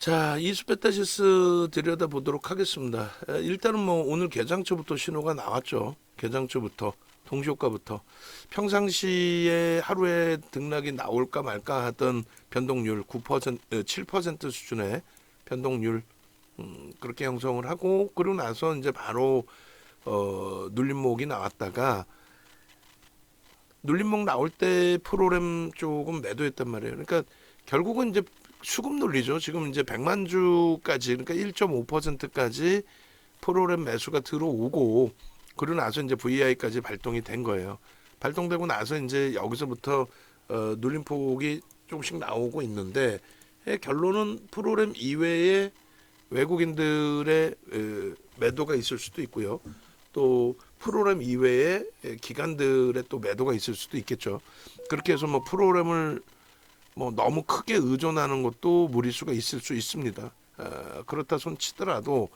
자, 이수베타시스 들여다보도록 하겠습니다. 일단은 뭐 오늘 개장초부터 신호가 나왔죠. 개장초부터 동시효과부터 평상시에 하루에 등락이 나올까 말까 하던 변동률 9%, 7% 수준의 변동률 그렇게 형성을 하고, 그러고 나서 이제 바로 눌림목이 나왔다가, 눌림목 나올 때 프로그램 조금 매도했단 말이에요. 그러니까 결국은 이제 수급 논리죠. 지금 이제 100만 주까지, 그러니까 1.5%까지 프로그램 매수가 들어오고, 그러고 나서 이제 VI까지 발동이 된 거예요. 발동되고 나서 이제 여기서부터 눌림폭이 조금씩 나오고 있는데, 결론은 프로그램 이외에 외국인들의 매도가 있을 수도 있고요. 또 프로그램 이외에 기관들의 또 매도가 있을 수도 있겠죠. 그렇게 해서 뭐 프로그램을 뭐 너무 크게 의존하는 것도 무리수가 있을 수 있습니다. 그렇다 손 치더라도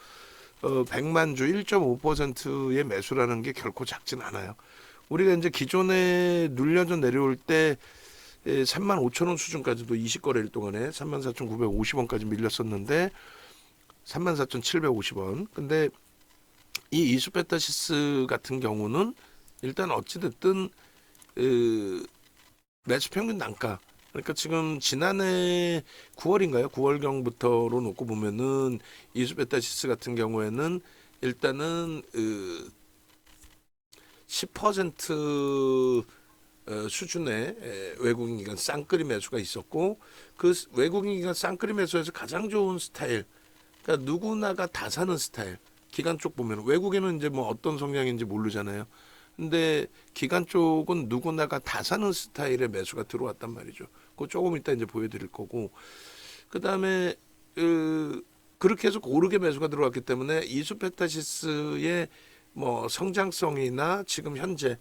100만 주 1.5%의 매수라는 게 결코 작진 않아요. 우리가 이제 기존에 눌려져 내려올 때 3만 5천 원 수준까지도 20거래일 동안에 34,950원까지 밀렸었는데 34,750원. 근데 이 이수베타시스 같은 경우는 일단 어찌됐든 매수 평균 단가, 그러니까 지금 지난해 9월인가요? 9월경부터로 놓고 보면은 이수베타시스 같은 경우에는 일단은 10% 수준의 외국인 기관 쌍끌이 매수가 있었고, 그 외국인 기관 쌍끌이 매수에서 가장 좋은 스타일, 그러니까 누구나가 다 사는 스타일. 기관 쪽 보면 외국에는 이제 뭐 어떤 성향인지 모르잖아요. 근데 기관 쪽은 누구나가 다 사는 스타일의 매수가 들어왔단 말이죠. 그거 조금 이따 이제 보여드릴 거고, 그 다음에 그렇게 해서 고르게 매수가 들어왔기 때문에 이수페타시스의 뭐 성장성이나 지금 현재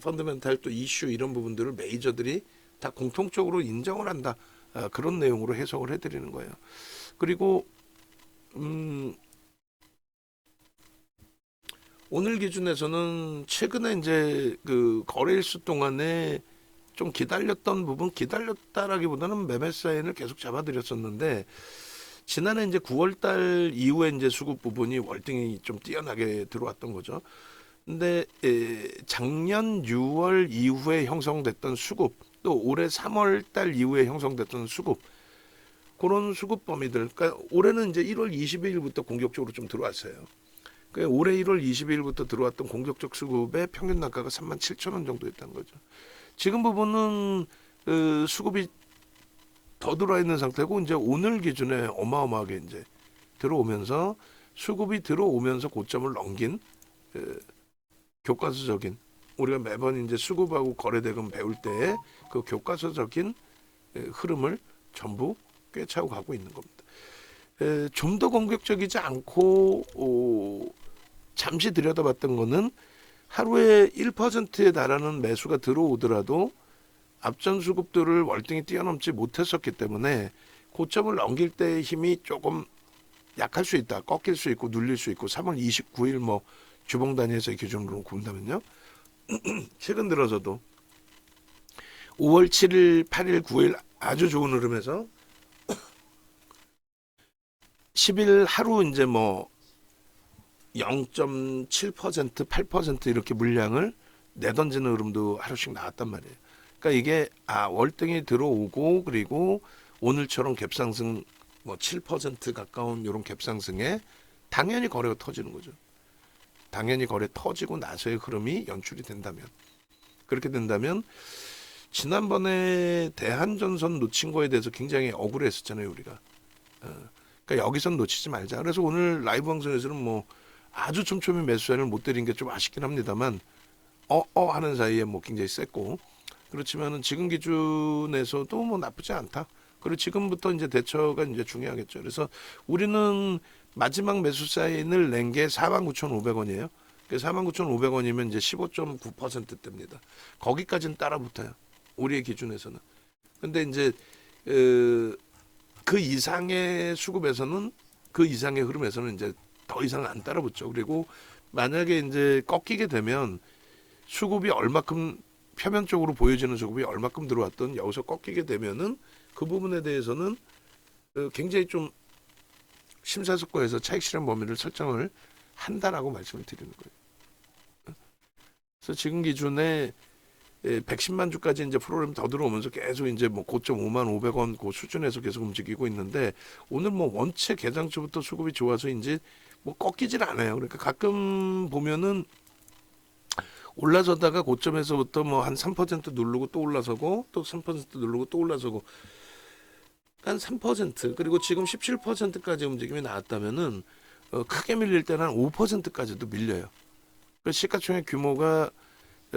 펀더멘탈 또 이슈 이런 부분들을 메이저들이 다 공통적으로 인정을 한다. 그런 내용으로 해석을 해드리는 거예요. 그리고 오늘 기준에서는 최근에 이제 그 거래일수 동안에 좀 기다렸던 부분, 기다렸다라기보다는 매매 사인을 계속 잡아드렸었는데, 지난해 이제 9월달 이후에 이제 수급 부분이 월등히 좀 뛰어나게 들어왔던 거죠. 근데 작년 6월 이후에 형성됐던 수급, 또 올해 3월달 이후에 형성됐던 수급, 그런 수급 범위들, 그러니까 올해는 이제 1월 22일부터 공격적으로 좀 들어왔어요. 올해 1월 22일부터 들어왔던 공격적 수급의 평균 단가가 37,000원 정도였다는 거죠. 지금 부분은 수급이 더 들어와 있는 상태고, 이제 오늘 기준에 어마어마하게 이제 들어오면서, 수급이 들어오면서 고점을 넘긴 교과서적인, 우리가 매번 이제 수급하고 거래대금 배울 때 그 교과서적인 흐름을 전부 꿰차고 가고 있는 겁니다. 좀 더 공격적이지 않고 잠시 들여다봤던 거는, 하루에 1%에 달하는 매수가 들어오더라도 앞전 수급들을 월등히 뛰어넘지 못했었기 때문에 고점을 넘길 때의 힘이 조금 약할 수 있다. 꺾일 수 있고 눌릴 수 있고, 3월 29일 뭐 주봉 단위에서의 기준으로 본다면요. 최근 들어서도 5월 7일, 8일, 9일 아주 좋은 흐름에서 10일 하루 이제 뭐 0.7%, 8% 이렇게 물량을 내던지는 흐름도 하루씩 나왔단 말이에요. 그러니까 이게 월등히 들어오고, 그리고 오늘처럼 갭상승 뭐 7% 가까운 이런 갭상승에 당연히 거래가 터지는 거죠. 당연히 거래 터지고 나서의 흐름이 연출이 된다면, 그렇게 된다면, 지난번에 대한전선 놓친 거에 대해서 굉장히 억울했었잖아요, 우리가. 그러니까 여기선 놓치지 말자. 그래서 오늘 라이브 방송에서는 뭐 아주 촘촘히 매수자를 못 드린 게 좀 아쉽긴 합니다만, 하는 사이에 뭐 굉장히 셌고, 그렇지만은 지금 기준에서도 뭐 나쁘지 않다. 그리고 지금부터 이제 대처가 이제 중요하겠죠. 그래서 우리는 마지막 매수 사인을 낸 게 49,500원이에요. 49,500원이면 이제 15.9%대입니다. 거기까지는 따라붙어요. 우리의 기준에서는. 근데 이제 그 이상의 수급에서는, 그 이상의 흐름에서는 이제 더 이상 안 따라붙죠. 그리고 만약에 이제 꺾이게 되면 수급이 얼마큼, 표면적으로 보여지는 수급이 얼마큼 들어왔던 여기서 꺾이게 되면은 그 부분에 대해서는 굉장히 좀 심사숙고해서 차익 실현 범위를 설정을 한다라고 말씀을 드리는 거예요. 그래서 지금 기준에 110만 주까지 이제 프로그램 더 들어오면서 계속 이제 뭐 고점 5만 500원 그 수준에서 계속 움직이고 있는데 오늘 뭐 원체 개장주부터 수급이 좋아서 이제 뭐 꺾이질 않아요. 그러니까 가끔 보면은 올라서다가 고점에서부터 뭐 한 3% 누르고 또 올라서고 또 3% 누르고 또 올라서고 한 3% 그리고 지금 17%까지 움직임이 나왔다면은 크게 밀릴 때는 한 5%까지도 밀려요. 그 시가총액 규모가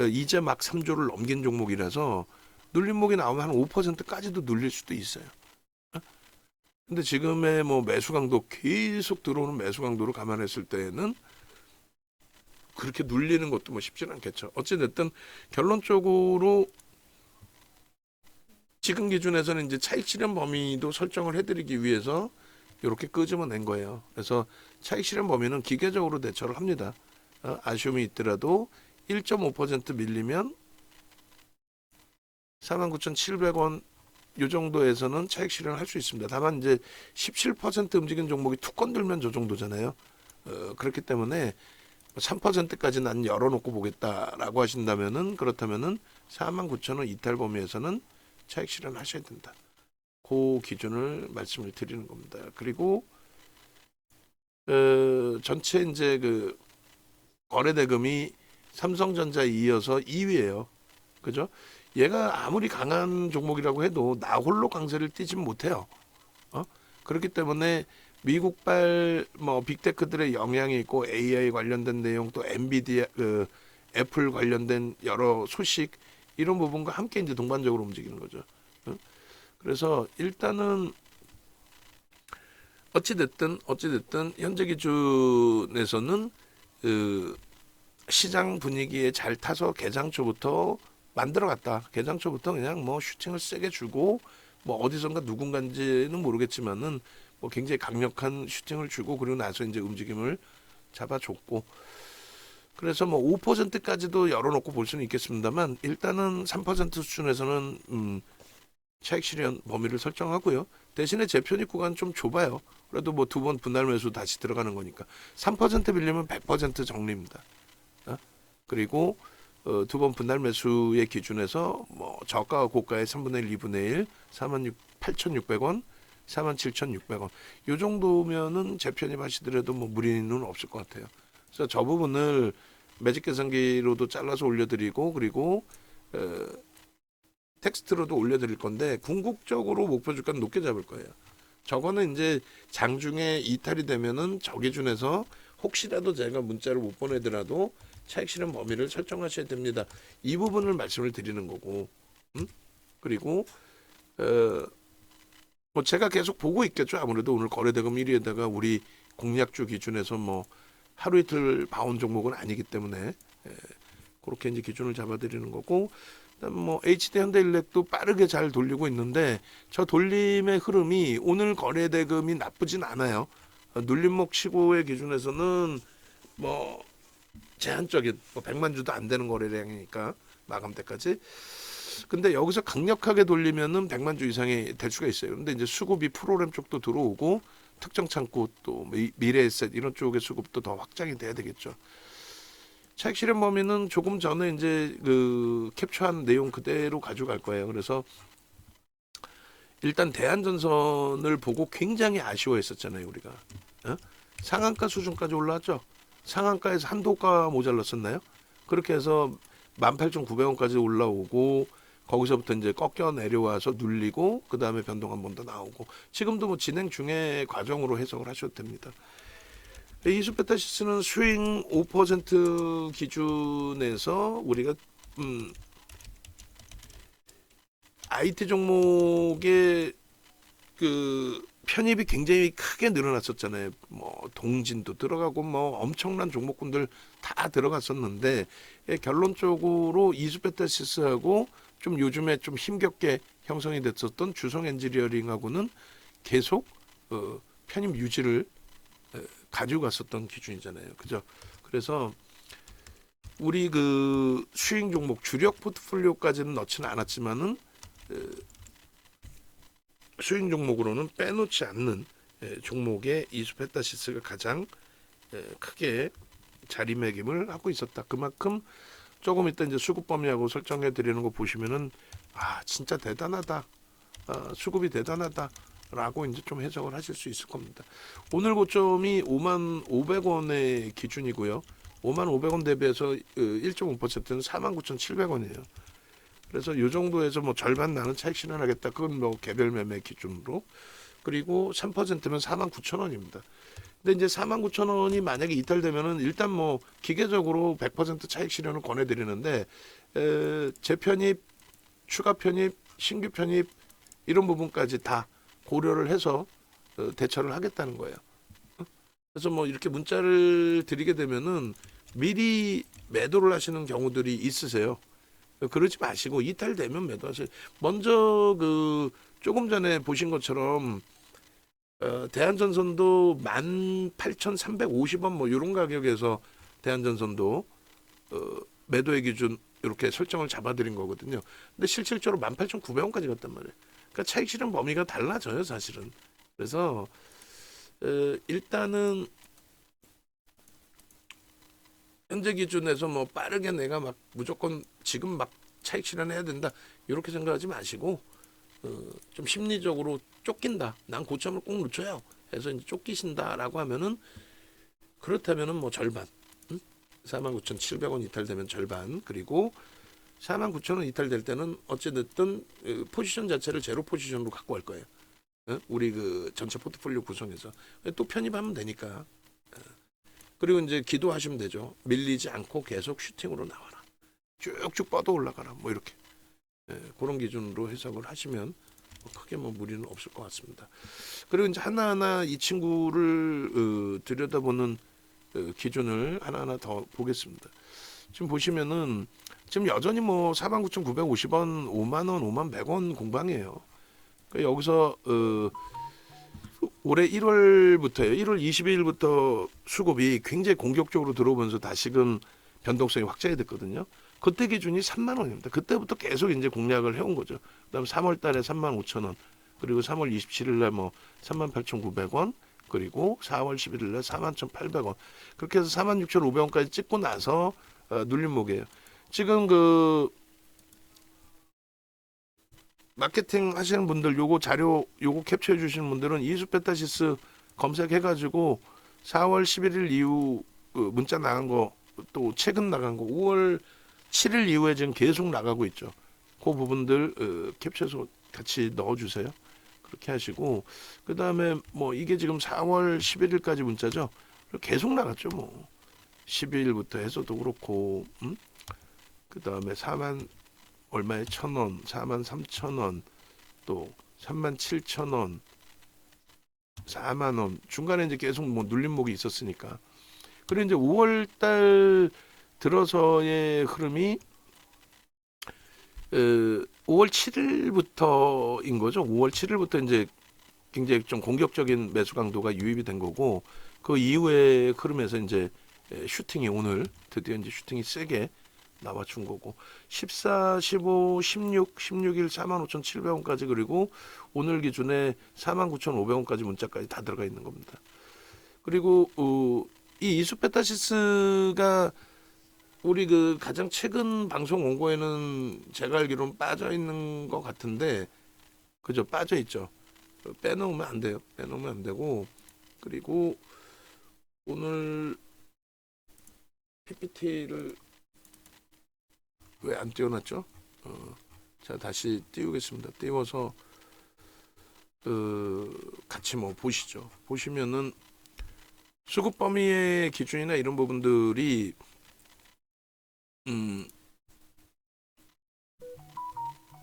이제 막 3조를 넘긴 종목이라서 눌림목이 나오면 한 5%까지도 눌릴 수도 있어요. 근데 지금의 뭐 매수 강도 계속 들어오는 매수 강도를 감안했을 때는 그렇게 눌리는 것도 뭐 쉽지는 않겠죠. 어찌됐든 결론적으로 지금 기준에서는 이제 차익 실현 범위도 설정을 해드리기 위해서 이렇게 끄집어낸 거예요. 그래서 차익 실현 범위는 기계적으로 대처를 합니다. 아쉬움이 있더라도 1.5% 밀리면 49,700원 이 정도에서는 차익 실현을 할 수 있습니다. 다만 이제 17% 움직인 종목이 툭 건들면 저 정도잖아요. 그렇기 때문에 3%까지 난 열어놓고 보겠다라고 하신다면은 그렇다면은 49,000원 이탈 범위에서는 차익 실현하셔야 된다. 그 기준을 말씀을 드리는 겁니다. 그리고 전체 이제 그 거래 대금이 삼성전자에 이어서 2위예요. 그죠? 얘가 아무리 강한 종목이라고 해도 나 홀로 강세를 띄진 못해요. 그렇기 때문에 미국발 뭐 빅테크들의 영향이 있고 AI 관련된 내용 또 엔비디아 애플 관련된 여러 소식 이런 부분과 함께 이제 동반적으로 움직이는 거죠. 그래서 일단은 어찌됐든 현재 기준에서는 시장 분위기에 잘 타서 개장초부터 만들어갔다. 개장초부터 그냥 뭐 슈팅을 세게 주고 뭐 어디선가 누군가인지는 모르겠지만은 뭐 굉장히 강력한 슈팅을 주고 그리고 나서 이제 움직임을 잡아줬고 그래서 뭐 5%까지도 열어놓고 볼 수는 있겠습니다만 일단은 3% 수준에서는 차익 실현 범위를 설정하고요. 대신에 재편입 구간 좀 좁아요. 그래도 뭐 두 번 분할 매수 다시 들어가는 거니까 3% 빌리면 100% 정리입니다. 그리고 두 번 분할 매수의 기준에서 뭐 저가와 고가의 3분의 1, 2분의 1, 48,600원, 47,600원. 요 정도면은 재편입 하시더라도 뭐 무리는 없을 것 같아요. 그래서 저 부분을 매직 계산기로도 잘라서 올려드리고 그리고 텍스트로도 올려드릴 건데 궁극적으로 목표 주가는 높게 잡을 거예요. 저거는 이제 장중에 이탈이 되면은 저 기준에서 혹시라도 제가 문자를 못 보내더라도 차익 실현 범위를 설정하셔야 됩니다. 이 부분을 말씀을 드리는 거고, 그리고 뭐 제가 계속 보고 있겠죠. 아무래도 오늘 거래대금 1위에다가 우리 공략주 기준에서 뭐 하루 이틀 봐온 종목은 아니기 때문에 그렇게 이제 기준을 잡아드리는 거고, 그다음 뭐 HD 현대일렉도 빠르게 잘 돌리고 있는데 저 돌림의 흐름이 오늘 거래대금이 나쁘진 않아요. 눌림목 치고의 기준에서는 뭐 제한적인 뭐 100만 주도 안 되는 거래량이니까 마감 때까지. 근데 여기서 강력하게 돌리면은 100만 주 이상이 될 수가 있어요. 근데 이제 수급이 프로그램 쪽도 들어오고 특정 창구 또 미래에셋 이런 쪽의 수급도 더 확장이 돼야 되겠죠. 차익 실현 범위는 조금 전에 이제 그 캡처한 내용 그대로 가져갈 거예요. 그래서 일단 대한전선을 보고 굉장히 아쉬워했었잖아요, 우리가. 상한가 수준까지 올라왔죠. 상한가에서 한도가 모자랐었나요? 그렇게 해서 18,900원까지 올라오고 거기서부터 이제 꺾여 내려와서 눌리고 그 다음에 변동 한 번 더 나오고 지금도 뭐 진행 중의 과정으로 해석을 하셔도 됩니다. 이수페타시스는 스윙 5% 기준에서 우리가 IT 종목의 그 편입이 굉장히 크게 늘어났었잖아요. 뭐 동진도 들어가고 뭐 엄청난 종목군들 다 들어갔었는데 결론적으로 이수페타시스하고 좀 요즘에 좀 힘겹게 형성이 됐었던 주성 엔지니어링하고는 계속 편입 유지를 가지고 갔었던 기준이잖아요. 그죠? 그래서 우리 그 수익 종목 주력 포트폴리오까지는 넣지는 않았지만은 스윙 종목으로는 빼놓지 않는 종목의 이수페타시스가 가장 크게 자리매김을 하고 있었다. 그만큼 조금 이따 이제 수급 범위하고 설정해 드리는 거 보시면은 진짜 대단하다. 수급이 대단하다라고 이제 좀 해석을 하실 수 있을 겁니다. 오늘 고점이 55,500원의 기준이고요. 55,500원 대비해서 1.5%는 49,700원이에요. 그래서 이 정도에서 뭐 절반 나는 차익 실현하겠다. 그건 뭐 개별 매매 기준으로. 그리고 3%면 49,000원입니다. 근데 이제 49,000원이 만약에 이탈되면은 일단 뭐 기계적으로 100% 차익 실현을 권해드리는데 재편입, 추가 편입, 신규 편입 이런 부분까지 다 고려를 해서 대처를 하겠다는 거예요. 그래서 뭐 이렇게 문자를 드리게 되면은 미리 매도를 하시는 경우들이 있으세요. 그러지 마시고 이탈되면 매도하세요. 먼저 그 조금 전에 보신 것처럼 대한전선도 18,350원 뭐 이런 가격에서 대한전선도 매도의 기준 이렇게 설정을 잡아드린 거거든요. 근데 실질적으로 18,900원까지 갔단 말이에요. 그러니까 차익 실현 범위가 달라져요, 사실은. 그래서 일단은 현재 기준에서 뭐 빠르게 내가 막 무조건 지금 막 차익 실현해야 된다 이렇게 생각하지 마시고 좀 심리적으로 쫓긴다. 난 고점을 꼭 늦춰요. 해서 이제 쫓기신다라고 하면은 그렇다면은 뭐 절반 49,700원 이탈되면 절반 그리고 49,000원 이탈될 때는 어찌됐든 포지션 자체를 제로 포지션으로 갖고 갈 거예요. 우리 그 전체 포트폴리오 구성에서 또 편입하면 되니까. 그리고 이제 기도하시면 되죠. 밀리지 않고 계속 슈팅으로 나와라. 쭉쭉 뻗어 올라가라. 뭐 이렇게 그런 기준으로 해석을 하시면 크게 뭐 무리는 없을 것 같습니다. 그리고 이제 하나하나 이 친구를 들여다보는 기준을 하나하나 더 보겠습니다. 지금 보시면은 지금 여전히 뭐 49,950원, 5만 원, 5만 100원 공방이에요. 그러니까 여기서 올해 1월부터요. 1월 22일부터 수급이 굉장히 공격적으로 들어오면서 다시금 변동성이 확장이 됐거든요. 그때 기준이 3만 원입니다. 그때부터 계속 이제 공략을 해온 거죠. 그다음 3월 달에 3만 5천 원, 그리고 3월 27일 날 뭐 3만 8,900원, 그리고 4월 11일 날 4만 1,800원. 그렇게 해서 4만 6,500원까지 찍고 나서 눌림목이에요. 지금 그 마케팅 하시는 분들 요거 자료 요거 캡처해 주시는 분들은 이수페타시스 검색해 가지고 4월 11일 이후 문자 나간 거 또 최근 나간 거 5월 7일 이후에 지금 계속 나가고 있죠. 그 부분들 캡처해서 같이 넣어 주세요. 그렇게 하시고 그다음에 뭐 이게 지금 4월 11일까지 문자죠. 계속 나갔죠. 뭐 12일부터 해서도 그렇고 그다음에 4만 얼마에 1,000원, 4만 3,000원, 또 3만 7,000원, 4만 원. 중간에 이제 계속 뭐 눌림목이 있었으니까. 그리고 이제 5월 달 들어서의 흐름이 5월 7일부터인 거죠. 5월 7일부터 이제 굉장히 좀 공격적인 매수 강도가 유입이 된 거고 그 이후의 흐름에서 이제 슈팅이 오늘 드디어 이제 슈팅이 세게 나와준 거고 14, 15, 16, 16일 45,700원까지 그리고 오늘 기준에 49,500원까지 문자까지 다 들어가 있는 겁니다. 그리고 이 이수페타시스가 우리 그 가장 최근 방송 원고에는 제가 알기로는 빠져 있는 것 같은데 그죠? 빠져 있죠. 빼놓으면 안 돼요. 빼놓으면 안 되고 그리고 오늘 PPT를 왜 안 띄워놨죠? 자 다시 띄우겠습니다. 띄워서 같이 뭐 보시죠. 보시면은 수급 범위의 기준이나 이런 부분들이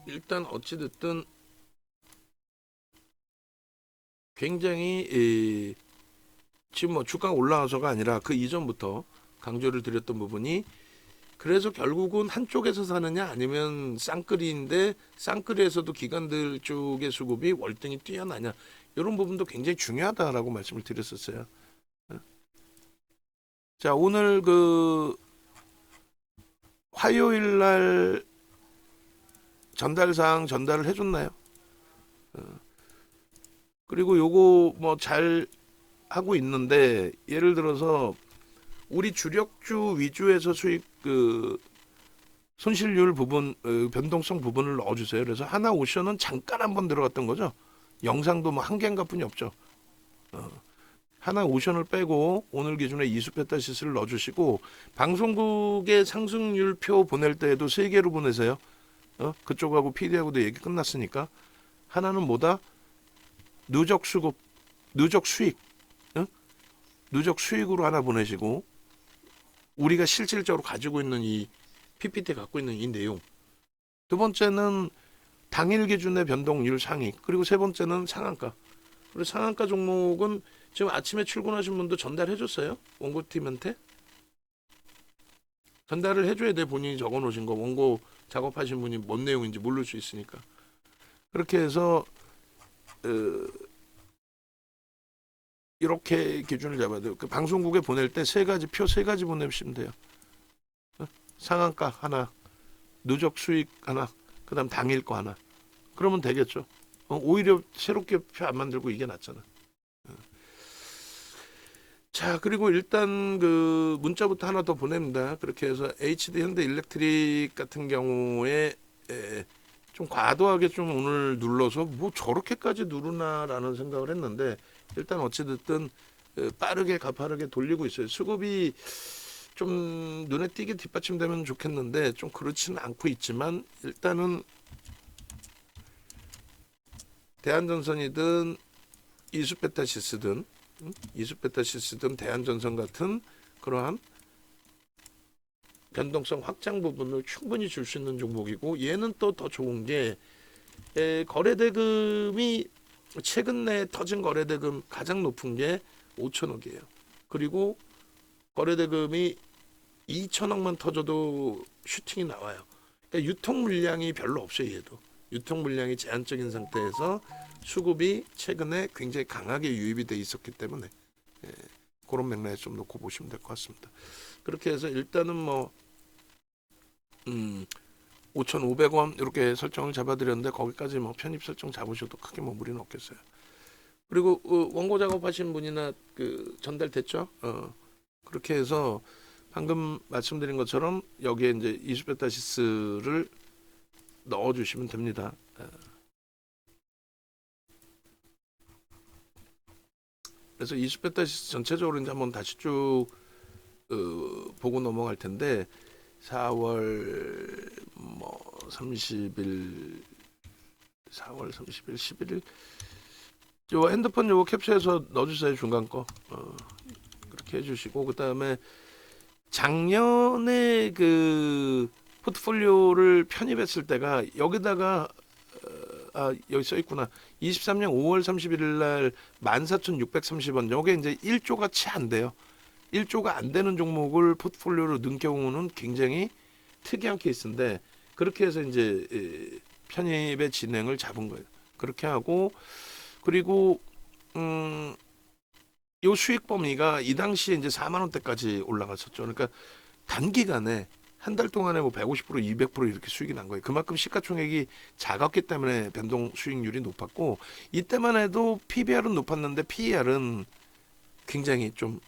일단 어찌됐든 굉장히 지금 뭐 주가가 올라와서가 아니라 그 이전부터 강조를 드렸던 부분이 그래서 결국은 한쪽에서 사느냐 아니면 쌍끌이인데 쌍끌이에서도 기관들 쪽의 수급이 월등히 뛰어나냐 이런 부분도 굉장히 중요하다라고 말씀을 드렸었어요. 자 오늘 그 화요일 날 전달사항 전달을 해줬나요? 그리고 요거 뭐 잘 하고 있는데 예를 들어서 우리 주력주 위주에서 수익 그 손실률 부분 변동성 부분을 넣어주세요. 그래서 하나 오션은 잠깐 한번 들어갔던 거죠. 영상도 뭐 한 개인가 뿐이 없죠. 하나 오션을 빼고 오늘 기준에 이수페타시스를 넣어주시고 방송국의 상승률표 보낼 때에도 세 개로 보내세요. 그쪽하고 PD하고도 얘기 끝났으니까 하나는 뭐다? 누적 수급, 누적 수익, 누적 수익으로 하나 보내시고 우리가 실질적으로 가지고 있는 이 PPT 갖고 있는 이 내용. 두 번째는 당일 기준의 변동률 상위. 그리고 세 번째는 상한가. 그리고 상한가 종목은 지금 아침에 출근하신 분도 전달해 줬어요. 원고팀한테. 전달을 해줘야 돼. 본인이 적어 놓으신 거. 원고 작업하신 분이 뭔 내용인지 모를 수 있으니까. 그렇게 해서 이렇게 기준을 잡아야 돼요. 그 방송국에 보낼 때 세 가지 표 세 가지 보내시면 돼요. 상한가 하나, 누적 수익 하나, 그다음 당일 거 하나. 그러면 되겠죠. 오히려 새롭게 표 안 만들고 이게 낫잖아. 자, 그리고 일단 그 문자부터 하나 더 보냅니다. 그렇게 해서 HD 현대 일렉트릭 같은 경우에 좀 과도하게 좀 오늘 눌러서 뭐 저렇게까지 누르나라는 생각을 했는데 일단 어찌됐든 빠르게 가파르게 돌리고 있어요. 수급이 좀 눈에 띄게 뒷받침되면 좋겠는데 좀 그렇지는 않고 있지만 일단은 대한전선이든 이수페타시스든 대한전선 같은 그러한 변동성 확장 부분을 충분히 줄 수 있는 종목이고 얘는 또 더 좋은 게 거래대금이 최근 내에 터진 거래대금 가장 높은 게 5천억이에요. 그리고 거래대금이 2천억만 터져도 슈팅이 나와요. 그러니까 유통 물량이 별로 없어요. 얘도 유통 물량이 제한적인 상태에서 수급이 최근에 굉장히 강하게 유입이 돼 있었기 때문에 그런 맥락에 좀 놓고 보시면 될 것 같습니다. 그렇게 해서 일단은 뭐 5,500원 이렇게 설정을 잡아드렸는데 거기까지 뭐 편입 설정 잡으셔도 크게 뭐 무리는 없겠어요. 그리고 원고 작업하신 분이나 그 전달됐죠? 그렇게 해서 방금 말씀드린 것처럼 여기에 이제 이수페타시스를 넣어주시면 됩니다. 그래서 이수페타시스 전체적으로 이제 한번 다시 쭉 보고 넘어갈 텐데 4월 뭐 30일 4월 30일 11일 요 핸드폰 요거 캡처해서 넣어주세요. 중간 거 그렇게 해주시고 그 다음에 작년에 그 포트폴리오를 편입했을 때가 여기다가 여기 써 있구나. 23년 5월 31일 날 14,630원. 요게 이제 1조가 채 안 돼요. 1조가 안 되는 종목을 포트폴리오로 넣은 경우는 굉장히 특이한 케이스인데 그렇게 해서 이제 편입의 진행을 잡은 거예요. 그렇게 하고 그리고 요 수익 범위가 이 당시에 이제 4만 원대까지 올라갔었죠. 그러니까 단기간에 한 달 동안에 뭐 150% 200% 이렇게 수익이 난 거예요. 그만큼 시가총액이 작았기 때문에 변동 수익률이 높았고 이때만 해도 PBR은 높았는데 PER은 굉장히 좀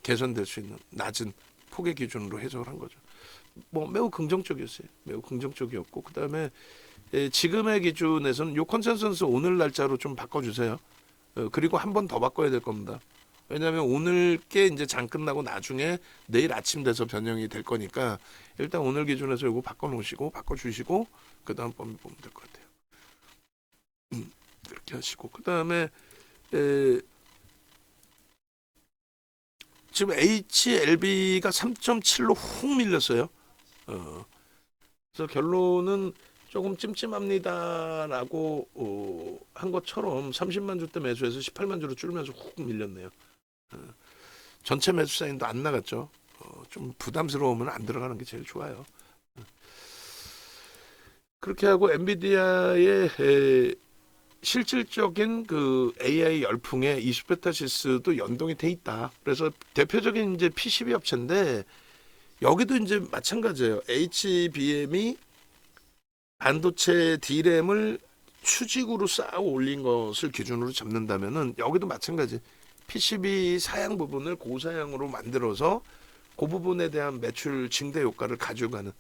개선될 수 있는 낮은 폭의 기준으로 해석을 한 거죠. 뭐 매우 긍정적이었어요. 매우 긍정적이었고 그다음에 지금의 기준에서는 요 컨센서스 오늘 날짜로 좀 바꿔주세요. 그리고 한 번 더 바꿔야 될 겁니다. 왜냐하면 오늘 게 이제 장 끝나고 나중에 내일 아침 돼서 변형이 될 거니까 일단 오늘 기준에서 이거 바꿔놓으시고 바꿔주시고 그 다음 범위 보면 될 것 같아요. 그렇게 하시고 그 다음에 지금 HLB가 3.7로 훅 밀렸어요. 그래서 결론은 조금 찜찜합니다라고 한 것처럼 30만 주대 매수해서 18만 주로 줄면서 훅 밀렸네요. 전체 매수 사인도 안 나갔죠. 좀 부담스러우면 안 들어가는 게 제일 좋아요. 그렇게 하고 엔비디아의 실질적인 그 AI 열풍에 이수페타시스도 연동이 돼 있다. 그래서 대표적인 이제 PCB 업체인데 여기도 이제 마찬가지예요. HBM이 반도체 D램을 추직으로 쌓아 올린 것을 기준으로 잡는다면은 여기도 마찬가지. PCB 사양 부분을 고사양으로 만들어서 그 부분에 대한 매출 증대 효과를 가져가는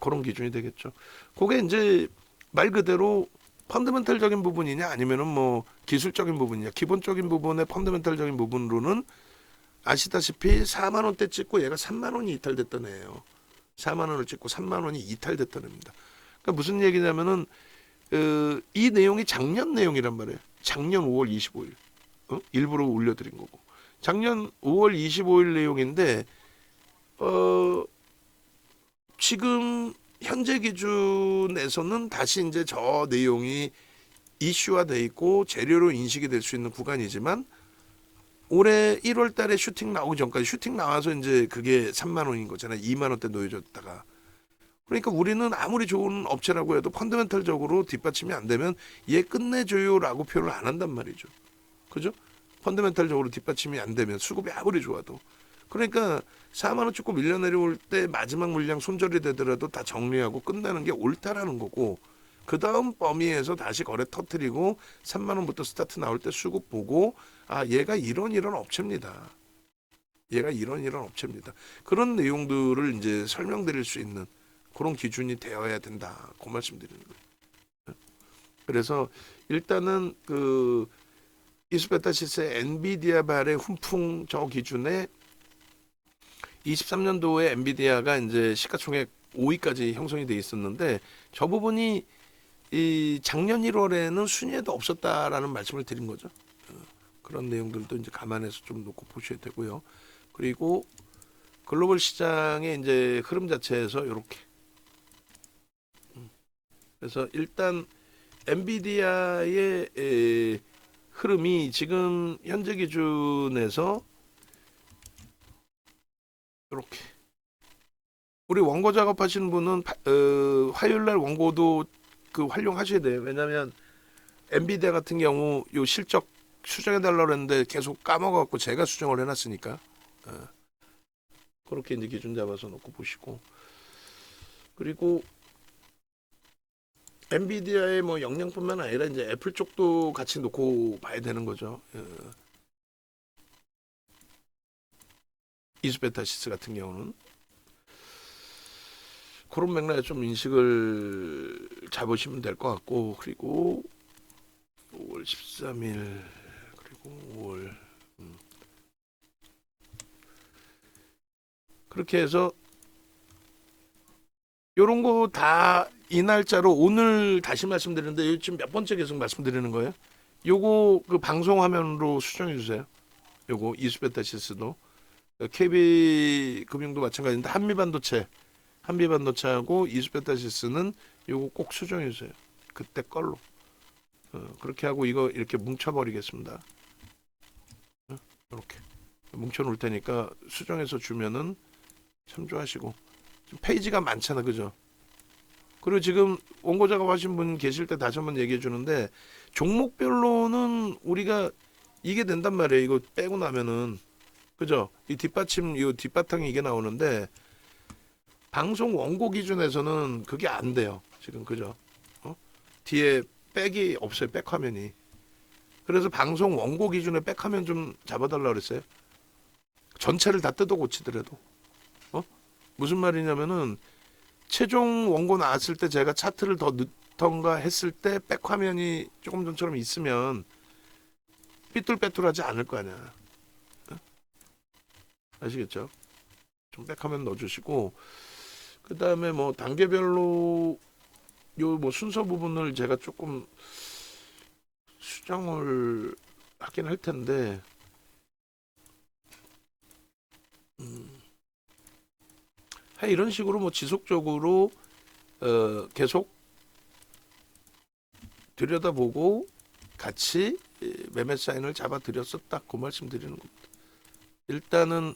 그런 기준이 되겠죠. 그게 이제 말 그대로 펀더멘탈적인 부분이냐 아니면은 뭐 기술적인 부분이냐. 기본적인 부분의 펀더멘탈적인 부분으로는 아시다시피 4만 원대 찍고 얘가 3만 원이 이탈됐던 애예요. 4만 원을 찍고 3만 원이 이탈됐던 애입니다. 그러니까 무슨 얘기냐면은 이 내용이 작년 내용이란 말이에요. 작년 5월 25일. 일부러 올려드린 거고. 작년 5월 25일 내용인데 지금 현재 기준에서는 다시 이제 저 내용이 이슈화돼 있고 재료로 인식이 될 수 있는 구간이지만 올해 1월 달에 슈팅 나오기 전까지 슈팅 나와서 이제 그게 3만 원인 거잖아요. 2만 원대 놓여졌다가. 그러니까 우리는 아무리 좋은 업체라고 해도 펀더멘탈적으로 뒷받침이 안 되면 얘 끝내줘요라고 표현을 안 한단 말이죠. 그죠? 펀더멘탈적으로 뒷받침이 안 되면 수급이 아무리 좋아도. 그러니까 4만 원 찍고 밀려 내려올 때 마지막 물량 손절이 되더라도 다 정리하고 끝나는 게 옳다라는 거고 그 다음 범위에서 다시 거래 터트리고 3만 원부터 스타트 나올 때 수급 보고 아 얘가 이런 업체입니다. 얘가 이런 업체입니다. 그런 내용들을 이제 설명드릴 수 있는 그런 기준이 되어야 된다. 그 말씀드리는 거예요. 그래서 일단은 그 이수베타시스의 엔비디아 발의 훈풍 저 기준에 23년도에 엔비디아가 이제 시가총액 5위까지 형성이 돼 있었는데 저 부분이 이 작년 1월에는 순위에도 없었다라는 말씀을 드린 거죠. 그런 내용들도 이제 감안해서 좀 놓고 보셔야 되고요. 그리고 글로벌 시장의 이제 흐름 자체에서 이렇게 그래서 일단 엔비디아의 흐름이 지금 현재 기준에서 이렇게 우리 원고 작업하시는 분은 화요일날 원고도 그 활용하셔야 돼요. 왜냐하면 엔비디아 같은 경우 요 실적 수정해 달라고 했는데 계속 까먹어갖고 제가 수정을 해놨으니까 그렇게 이제 기준 잡아서 놓고 보시고 그리고 엔비디아의 뭐 역량뿐만 아니라 이제 애플 쪽도 같이 놓고 봐야 되는 거죠. 이수베타시스 같은 경우는 그런 맥락에 좀 인식을 잡으시면 될 것 같고 그리고 5월 13일 그리고 5월 그렇게 해서 요런 거 다 이 날짜로 오늘 다시 말씀드리는데 지금 몇 번째 계속 말씀드리는 거예요? 요거 그 방송 화면으로 수정해 주세요. 요거 이수베타시스도 KB금융도 마찬가지인데 한미반도체하고 이수베타시스는 요거 꼭 수정해 주세요. 그때 걸로 그렇게 하고 이거 이렇게 뭉쳐버리겠습니다. 이렇게 뭉쳐 놓을 테니까 수정해서 주면은 참조하시고 지금 페이지가 많잖아, 그죠? 그리고 지금 원고 작업하신 분 계실 때 다시 한번 얘기해 주는데 종목별로는 우리가 이게 된단 말이에요. 이거 빼고 나면은 그죠? 이 뒷받침 이 뒷바탕이 이게 나오는데 방송 원고 기준에서는 그게 안 돼요. 지금 그죠? 뒤에 백이 없어요. 백 화면이. 그래서 방송 원고 기준에 백 화면 좀 잡아달라 그랬어요. 전체를 다 뜯어 고치더라도. 무슨 말이냐면은 최종 원고 나왔을 때 제가 차트를 더 넣던가 했을 때 백 화면이 조금 전처럼 있으면 삐뚤빼뚤하지 않을 거 아니야. 아시겠죠? 좀 백 화면 넣어주시고 그 다음에 뭐 단계별로 요 뭐 순서 부분을 제가 조금 수정을 하긴 할 텐데 이런 식으로 뭐 지속적으로 계속 들여다보고 같이 매매 사인을 잡아드렸었다 그 말씀 드리는 겁니다. 일단은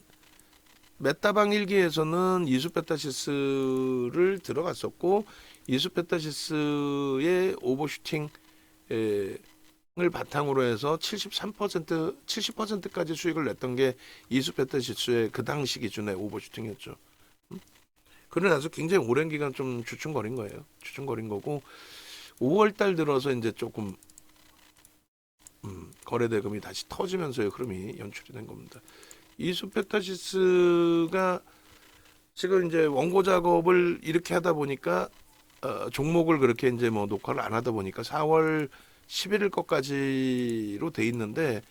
메타방 1기에서는 이수페타시스를 들어갔었고 이수페타시스의 오버슈팅을 바탕으로 해서 70%까지 수익을 냈던 게 이수페타시스의 그 당시 기준의 오버슈팅이었죠. 그러고 나서 굉장히 오랜 기간 좀 주춤거린 거예요. 주춤거린 거고 5월 달 들어서 이제 조금 거래 대금이 다시 터지면서의 흐름이 연출이 된 겁니다. 이수페타시스가 지금 이제 원고 작업을 이렇게 하다 보니까 종목을 그렇게 이제 뭐 녹화를 안 하다 보니까 4월 11일 것까지로 돼 있는데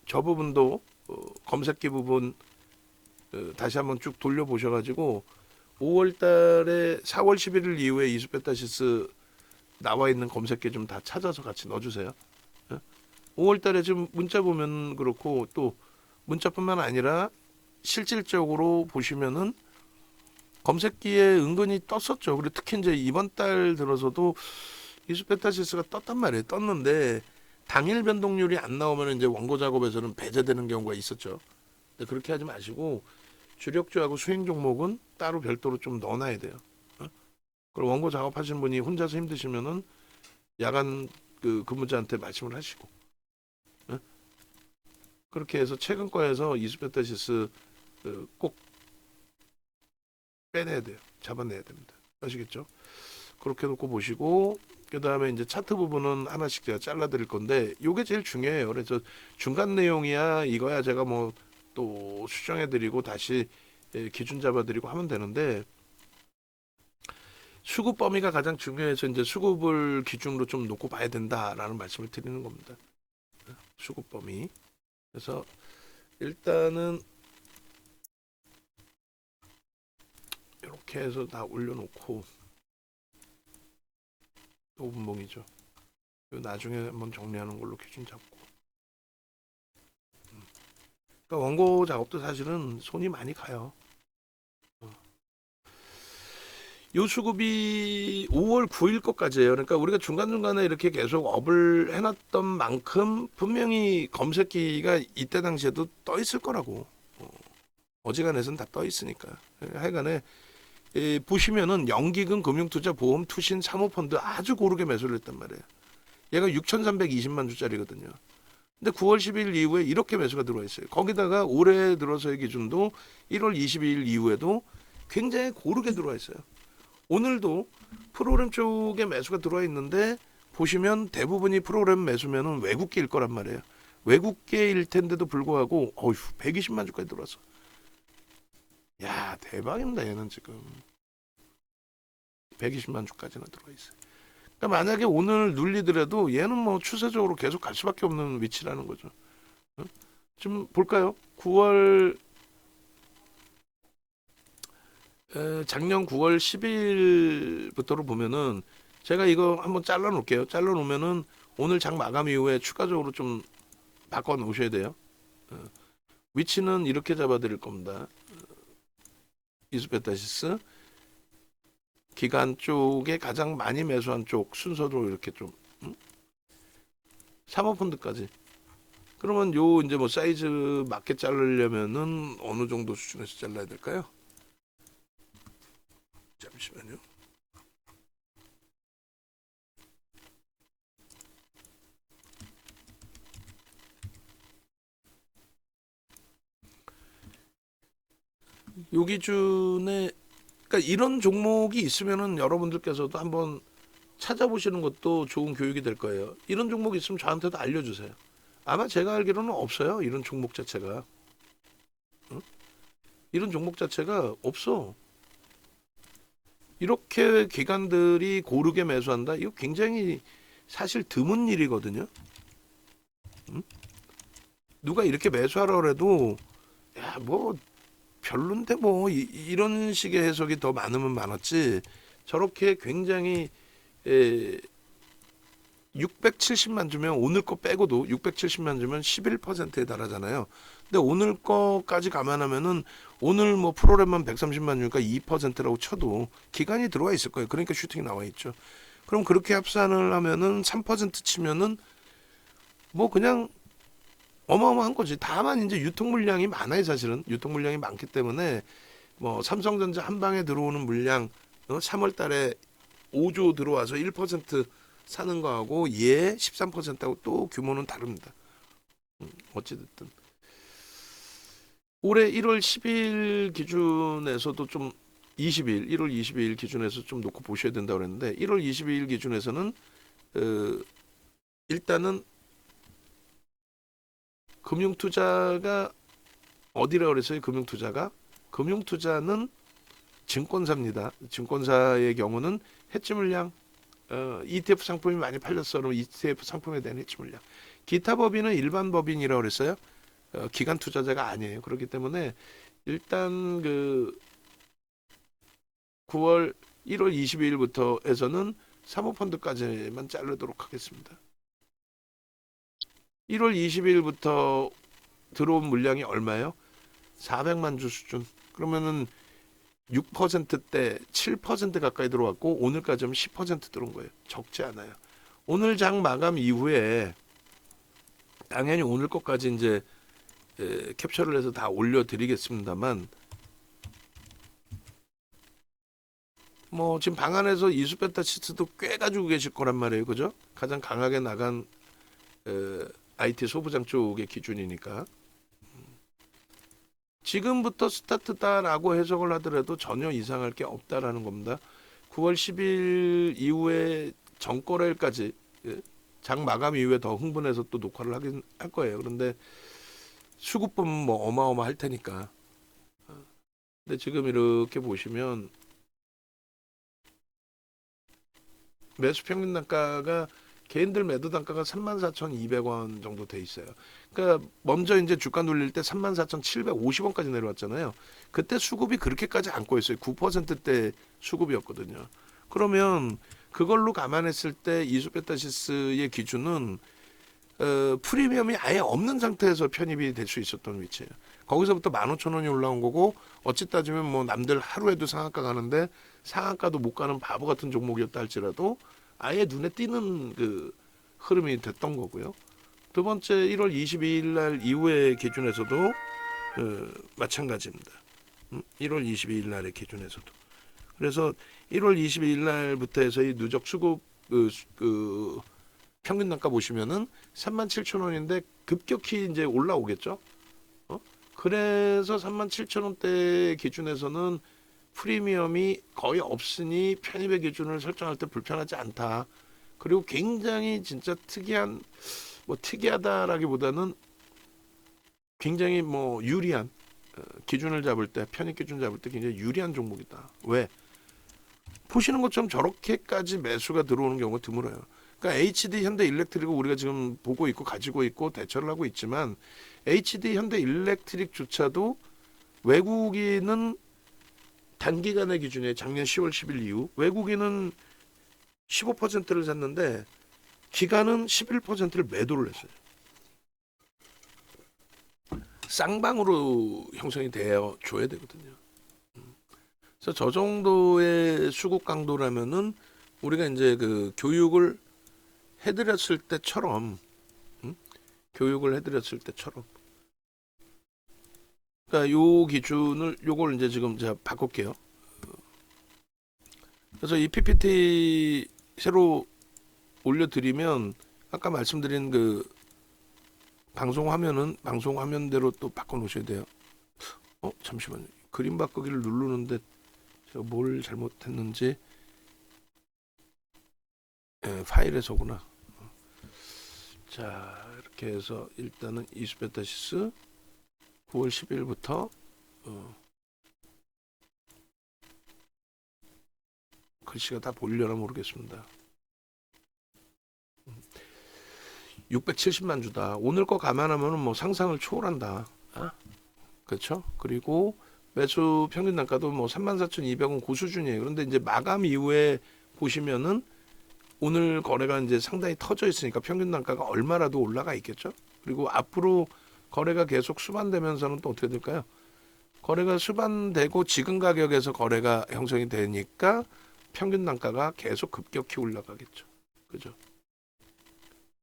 저 부분도 검색기 부분 다시 한번 쭉 돌려보셔가지고 5월 달에 4월 11일 이후에 이수페타시스 나와 있는 검색기 좀 다 찾아서 같이 넣어주세요. 5월 달에 지금 문자 보면 그렇고 또 문자뿐만 아니라 실질적으로 보시면은 검색기에 은근히 떴었죠. 그리고 특히 이제 이번 달 들어서도 이수페타시스가 떴단 말이에요. 떴는데 당일 변동률이 안 나오면 이제 원고 작업에서는 배제되는 경우가 있었죠. 근데 그렇게 하지 마시고 주력주하고 수행 종목은 따로 별도로 좀 넣어놔야 돼요. 그리고 원고 작업하시는 분이 혼자서 힘드시면은 야간 그 근무자한테 말씀을 하시고 그렇게 해서 최근 거에서 이수페타시스 꼭 빼내야 돼요. 잡아내야 됩니다. 아시겠죠? 그렇게 놓고 보시고 그 다음에 이제 차트 부분은 하나씩 제가 잘라드릴 건데 요게 제일 중요해요. 그래서 중간 내용이야 이거야 제가 뭐 또 수정해드리고 다시 기준 잡아드리고 하면 되는데 수급 범위가 가장 중요해서 이제 수급을 기준으로 좀 놓고 봐야 된다라는 말씀을 드리는 겁니다. 수급 범위. 그래서 일단은 이렇게 해서 다 올려놓고 5분봉이죠. 나중에 한번 정리하는 걸로 기준 잡고. 그러니까 원고 작업도 사실은 손이 많이 가요. 요 수급이 5월 9일 것까지예요. 그러니까 우리가 중간중간에 이렇게 계속 업을 해놨던 만큼 분명히 검색기가 이때 당시에도 떠 있을 거라고. 어지간해서는 다 떠 있으니까. 하여간에 보시면은 연기금, 금융투자, 보험, 투신, 사모펀드 아주 고르게 매수를 했단 말이에요. 얘가 6,320만 주짜리거든요. 근데 9월 10일 이후에 이렇게 매수가 들어와 있어요. 거기다가 올해 들어서의 기준도 1월 22일 이후에도 굉장히 고르게 들어와 있어요. 오늘도 프로그램 쪽에 매수가 들어와 있는데 보시면 대부분이 프로그램 매수면은 외국계일 거란 말이에요. 외국계일 텐데도 불구하고 어휴 120만 주까지 들어왔어. 야 대박입니다. 얘는 지금 120만 주까지나 들어와 있어요. 그러니까 만약에 오늘 눌리더라도 얘는 뭐 추세적으로 계속 갈 수밖에 없는 위치라는 거죠. 좀 볼까요? 9월 작년 9월 10일부터로 보면은 제가 이거 한번 잘라 놓을게요. 잘라 놓으면은 오늘 장 마감 이후에 추가적으로 좀 바꿔 놓으셔야 돼요. 위치는 이렇게 잡아 드릴 겁니다. 이수페타시스 기간 쪽에 가장 많이 매수한 쪽 순서로 이렇게 좀 사모펀드까지. 그러면 요 이제 뭐 사이즈 맞게 자르려면은 어느 정도 수준에서 잘라야 될까요? 잠시만요. 요 기준에 그러니까 이런 종목이 있으면은 여러분들께서도 한번 찾아보시는 것도 좋은 교육이 될 거예요. 이런 종목 있으면 저한테도 알려주세요. 아마 제가 알기로는 없어요. 이런 종목 자체가. 응? 이런 종목 자체가 없어. 이렇게 기관들이 고르게 매수한다? 이거 굉장히 사실 드문 일이거든요. 응? 누가 이렇게 매수하라 그래도 야 뭐 별론데 뭐 이런 식의 해석이 더 많으면 많았지 저렇게 굉장히 670만 주면 오늘 거 빼고도 670만 주면 11%에 달하잖아요. 근데 오늘 거까지 감안하면은 오늘 뭐 프로그램만 130만 주니까 2%라고 쳐도 기간이 들어와 있을 거예요. 그러니까 슈팅이 나와 있죠. 그럼 그렇게 합산을 하면은 3% 치면은 뭐 그냥 어마어마한 거지. 다만 이제 유통 물량이 많아요. 사실은 유통 물량이 많기 때문에 뭐 삼성전자 한 방에 들어오는 물량 3월 달에 5조 들어와서 1% 사는 거하고 얘 13%하고 또 규모는 다릅니다. 어찌됐든 올해 1월 10일 기준에서도 좀 20일, 1월 22일 기준에서 좀 놓고 보셔야 된다고 그랬는데 1월 22일 기준에서는 일단은 금융투자가 어디라고 그랬어요? 금융투자는 증권사입니다. 증권사의 경우는 해지 물량, ETF 상품이 많이 팔렸어. 그러면 ETF 상품에 대한 해지 물량. 기타 법인은 일반 법인이라고 그랬어요. 기관 투자자가 아니에요. 그렇기 때문에 일단 그 9월 1월 22일부터 해서는 사모펀드까지만 자르도록 하겠습니다. 1월 20일부터 들어온 물량이 얼마예요? 400만 주 수준. 그러면은 6%대 7% 가까이 들어왔고 오늘까지 하면 10% 들어온 거예요. 적지 않아요. 오늘 장 마감 이후에 당연히 오늘 것까지 이제 캡처를 해서 다 올려드리겠습니다만 뭐 지금 방 안에서 이수베타 시스도 꽤 가지고 계실 거란 말이에요. 그죠? 가장 강하게 나간 IT 소부장 쪽의 기준이니까 지금부터 스타트다라고 해석을 하더라도 전혀 이상할 게 없다라는 겁니다. 9월 10일 이후에 정거래일까지 장 마감 이후에 더 흥분해서 또 녹화를 하긴 할 거예요. 그런데 수급은 뭐 어마어마할 테니까. 근데 지금 이렇게 보시면 매수 평균 단가가 개인들 매도 단가가 34,200원 정도 돼 있어요. 그러니까 먼저 이제 주가 눌릴 때 34,750원까지 내려왔잖아요. 그때 수급이 그렇게까지 안 꼬였어요. 9%대 수급이었거든요. 그러면 그걸로 감안했을 때 이수베타시스의 기준은 프리미엄이 아예 없는 상태에서 편입이 될 수 있었던 위치예요. 거기서부터 15,000원이 올라온 거고 어찌 따지면 뭐 남들 하루에도 상한가 가는데 상한가도 못 가는 바보 같은 종목이었다 할지라도 아예 눈에 띄는 그 흐름이 됐던 거고요. 두 번째 1월 22일 날 이후의 기준에서도 마찬가지입니다. 1월 22일 날의 기준에서도. 그래서 1월 22일 날부터 해서 이 누적 수급 평균 단가 보시면은 37,000원인데 급격히 이제 올라오겠죠. 그래서 37,000원대 기준에서는 프리미엄이 거의 없으니 편입의 기준을 설정할 때 불편하지 않다. 그리고 굉장히 진짜 특이하다라기보다는 굉장히 뭐 유리한 기준을 잡을 때 편입 기준 잡을 때 굉장히 유리한 종목이다. 왜? 보시는 것처럼 저렇게까지 매수가 들어오는 경우가 드물어요. 그러니까 HD 현대일렉트릭을 우리가 지금 보고 있고 가지고 있고 대처를 하고 있지만 HD 현대일렉트릭조차도 외국인은 단기간의 기준에 작년 10월 10일 이후 외국인은 15%를 샀는데 기간은 11%를 매도를 했어요. 쌍방으로 형성이 되어 줘야 되거든요. 그래서 저 정도의 수급 강도라면은 우리가 이제 그 교육을 해드렸을 때처럼 그러니까 요 기준을 요걸 이제 지금 제가 바꿀게요. 그래서 이 PPT 새로 올려드리면 아까 말씀드린 그 방송 화면대로 또 바꿔놓으셔야 돼요. 잠시만요. 그림 바꾸기를 누르는데 제가 뭘 잘못했는지 파일에서구나. 자 이렇게 해서 일단은 이수베타시스 9월 10일부터 글씨가 다 보이려나 모르겠습니다. 670만 주다. 오늘 거 감안하면 뭐 상상을 초월한다. 그렇죠? 그리고 매수 평균 단가도 뭐 34,200원 고수준이에요. 그런데 이제 마감 이후에 보시면은 오늘 거래가 이제 상당히 터져 있으니까 평균 단가가 얼마라도 올라가 있겠죠. 그리고 앞으로 거래가 계속 수반되면서는 또 어떻게 될까요? 거래가 수반되고 지금 가격에서 거래가 형성이 되니까 평균 단가가 계속 급격히 올라가겠죠. 그죠?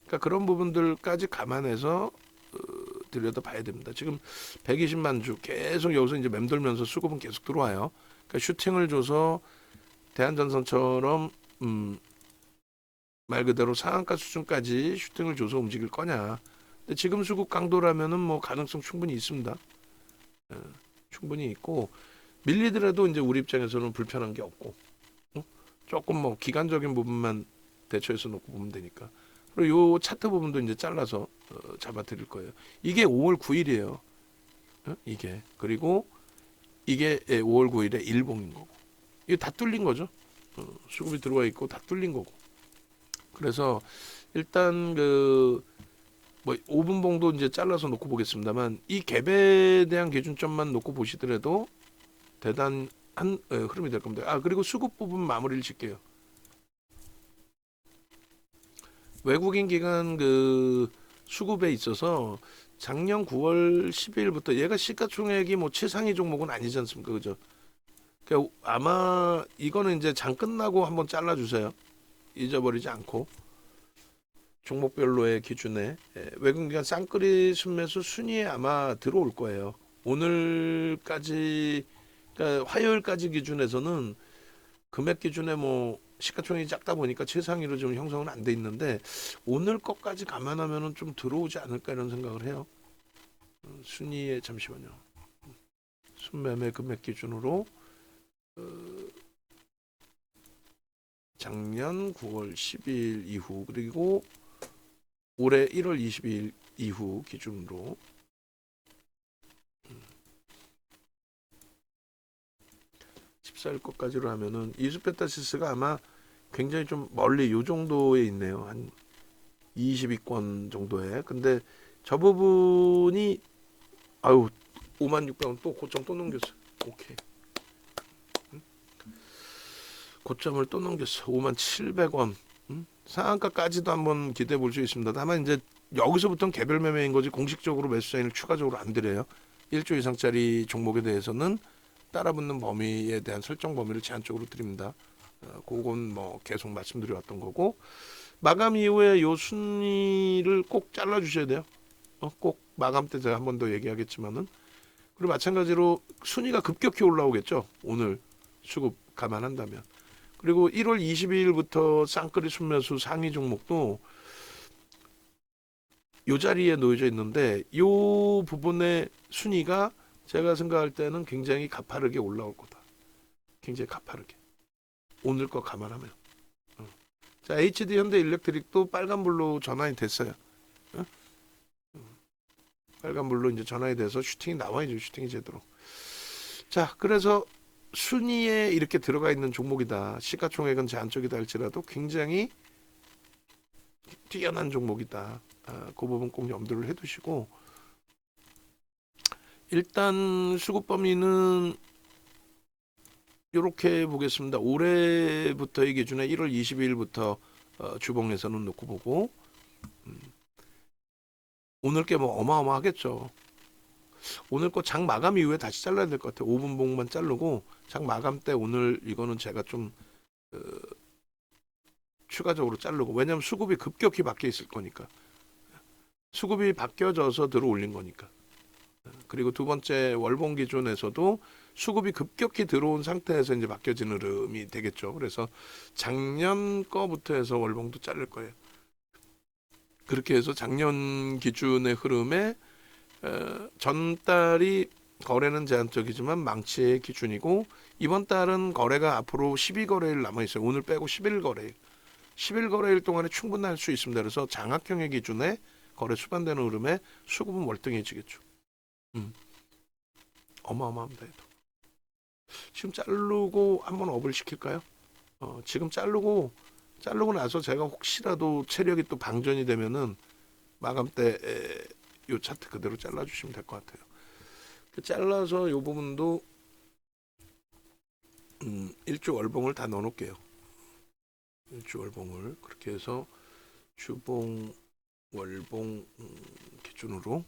그러니까 그런 부분들까지 감안해서 들여다봐야 됩니다. 지금 120만 주 계속 여기서 이제 맴돌면서 수급은 계속 들어와요. 그러니까 슈팅을 줘서 대한전선처럼 말 그대로 상한가 수준까지 슈팅을 줘서 움직일 거냐. 근데 지금 수급 강도라면은 뭐 가능성 충분히 있습니다. 충분히 있고 밀리더라도 이제 우리 입장에서는 불편한 게 없고 조금 뭐 기간적인 부분만 대처해서 놓고 보면 되니까. 그리고 요 차트 부분도 이제 잘라서 잡아 드릴 거예요. 이게 5월 9일이에요. 이게. 그리고 이게 5월 9일에 일봉인 거고. 이게 다 뚫린 거죠. 수급이 들어와 있고 다 뚫린 거고. 그래서 일단 뭐 5분봉도 이제 잘라서 놓고 보겠습니다만 이 갭에 대한 기준점만 놓고 보시더라도 대단한 흐름이 될 겁니다. 그리고 수급 부분 마무리를 짓게요. 외국인 기관 수급에 있어서 작년 9월 12일부터 얘가 시가총액이 뭐 최상위 종목은 아니지 않습니까? 그죠? 그러니까 아마 이거는 이제 장 끝나고 한번 잘라주세요. 잊어버리지 않고. 종목별로의 기준에 외국인 기관 쌍끌이 순매수 순위에 아마 들어올 거예요. 오늘까지, 그러니까 화요일까지 기준에서는 금액 기준에 뭐 시가총액이 작다 보니까 최상위로 좀 형성은 안 돼 있는데 오늘 것까지 감안하면은 좀 들어오지 않을까 이런 생각을 해요. 순위에 잠시만요. 순매매 금액 기준으로 작년 9월 12일 이후 그리고 올해 1월 22일 이후 기준으로 14일 것까지로 하면은 이수페타시스가 아마 굉장히 좀 멀리 요 정도에 있네요. 한 20위권 정도에. 근데 저 부분이 56,000원 또 고점 또 넘겼어. 오케이. 고점을 또 넘겼어. 57,000원. 상한가까지도 한번 기대해 볼 수 있습니다. 다만 이제 여기서부터는 개별 매매인 거지 공식적으로 매수 사인을 추가적으로 안 드려요. 1조 이상짜리 종목에 대해서는 따라붙는 범위에 대한 설정 범위를 제한적으로 드립니다. 그건 뭐 계속 말씀드려왔던 거고 마감 이후에 요 순위를 꼭 잘라주셔야 돼요. 꼭 마감 때 제가 한 번 더 얘기하겠지만은 그리고 마찬가지로 순위가 급격히 올라오겠죠. 오늘 수급 감안한다면. 그리고 1월 22일부터 쌍끌이 순매수 상위 종목도 요 자리에 놓여져 있는데 요 부분의 순위가 제가 생각할 때는 굉장히 가파르게 올라올 거다. 굉장히 가파르게. 오늘 거 감안하면. 자, HD 현대 일렉트릭도 빨간불로 전환이 됐어요. 빨간불로 이제 전환이 돼서 슈팅이 나와야죠. 슈팅이 제대로. 자, 그래서 순위에 이렇게 들어가 있는 종목이다. 시가총액은 제한적이다 할지라도 굉장히 뛰어난 종목이다. 그 부분 꼭 염두를 해두시고 일단 수급 범위는 이렇게 보겠습니다. 올해부터의 기준에 1월 22일부터 주봉에서는 놓고 보고 오늘 게 뭐 어마어마하겠죠. 오늘 거 장 마감 이후에 다시 잘라야 될 것 같아요. 5분봉만 자르고 장 마감 때 오늘 이거는 제가 좀 추가적으로 자르고 왜냐하면 수급이 급격히 바뀌어 있을 거니까 수급이 바뀌어져서 들어올린 거니까 그리고 두 번째 월봉 기준에서도 수급이 급격히 들어온 상태에서 이제 바뀌어지는 흐름이 되겠죠. 그래서 작년 거부터 해서 월봉도 자를 거예요. 그렇게 해서 작년 기준의 흐름에 전달이 거래는 제한적이지만 망치의 기준이고 이번 달은 거래가 앞으로 12거래일 남아있어요. 오늘 빼고 11거래일. 11거래일 동안에 충분히 할 수 있습니다. 그래서 장학경의 기준에 거래 수반되는 흐름에 수급은 월등해지겠죠. 어마어마합니다. 지금 자르고 한번 업을 시킬까요? 지금 자르고 나서 제가 혹시라도 체력이 또 방전이 되면은 마감 때 요 차트 그대로 잘라주시면 될 것 같아요. 잘라서 요 부분도 1주 월봉을 다 넣어놓을게요. 1주 월봉을 그렇게 해서 주봉 월봉 기준으로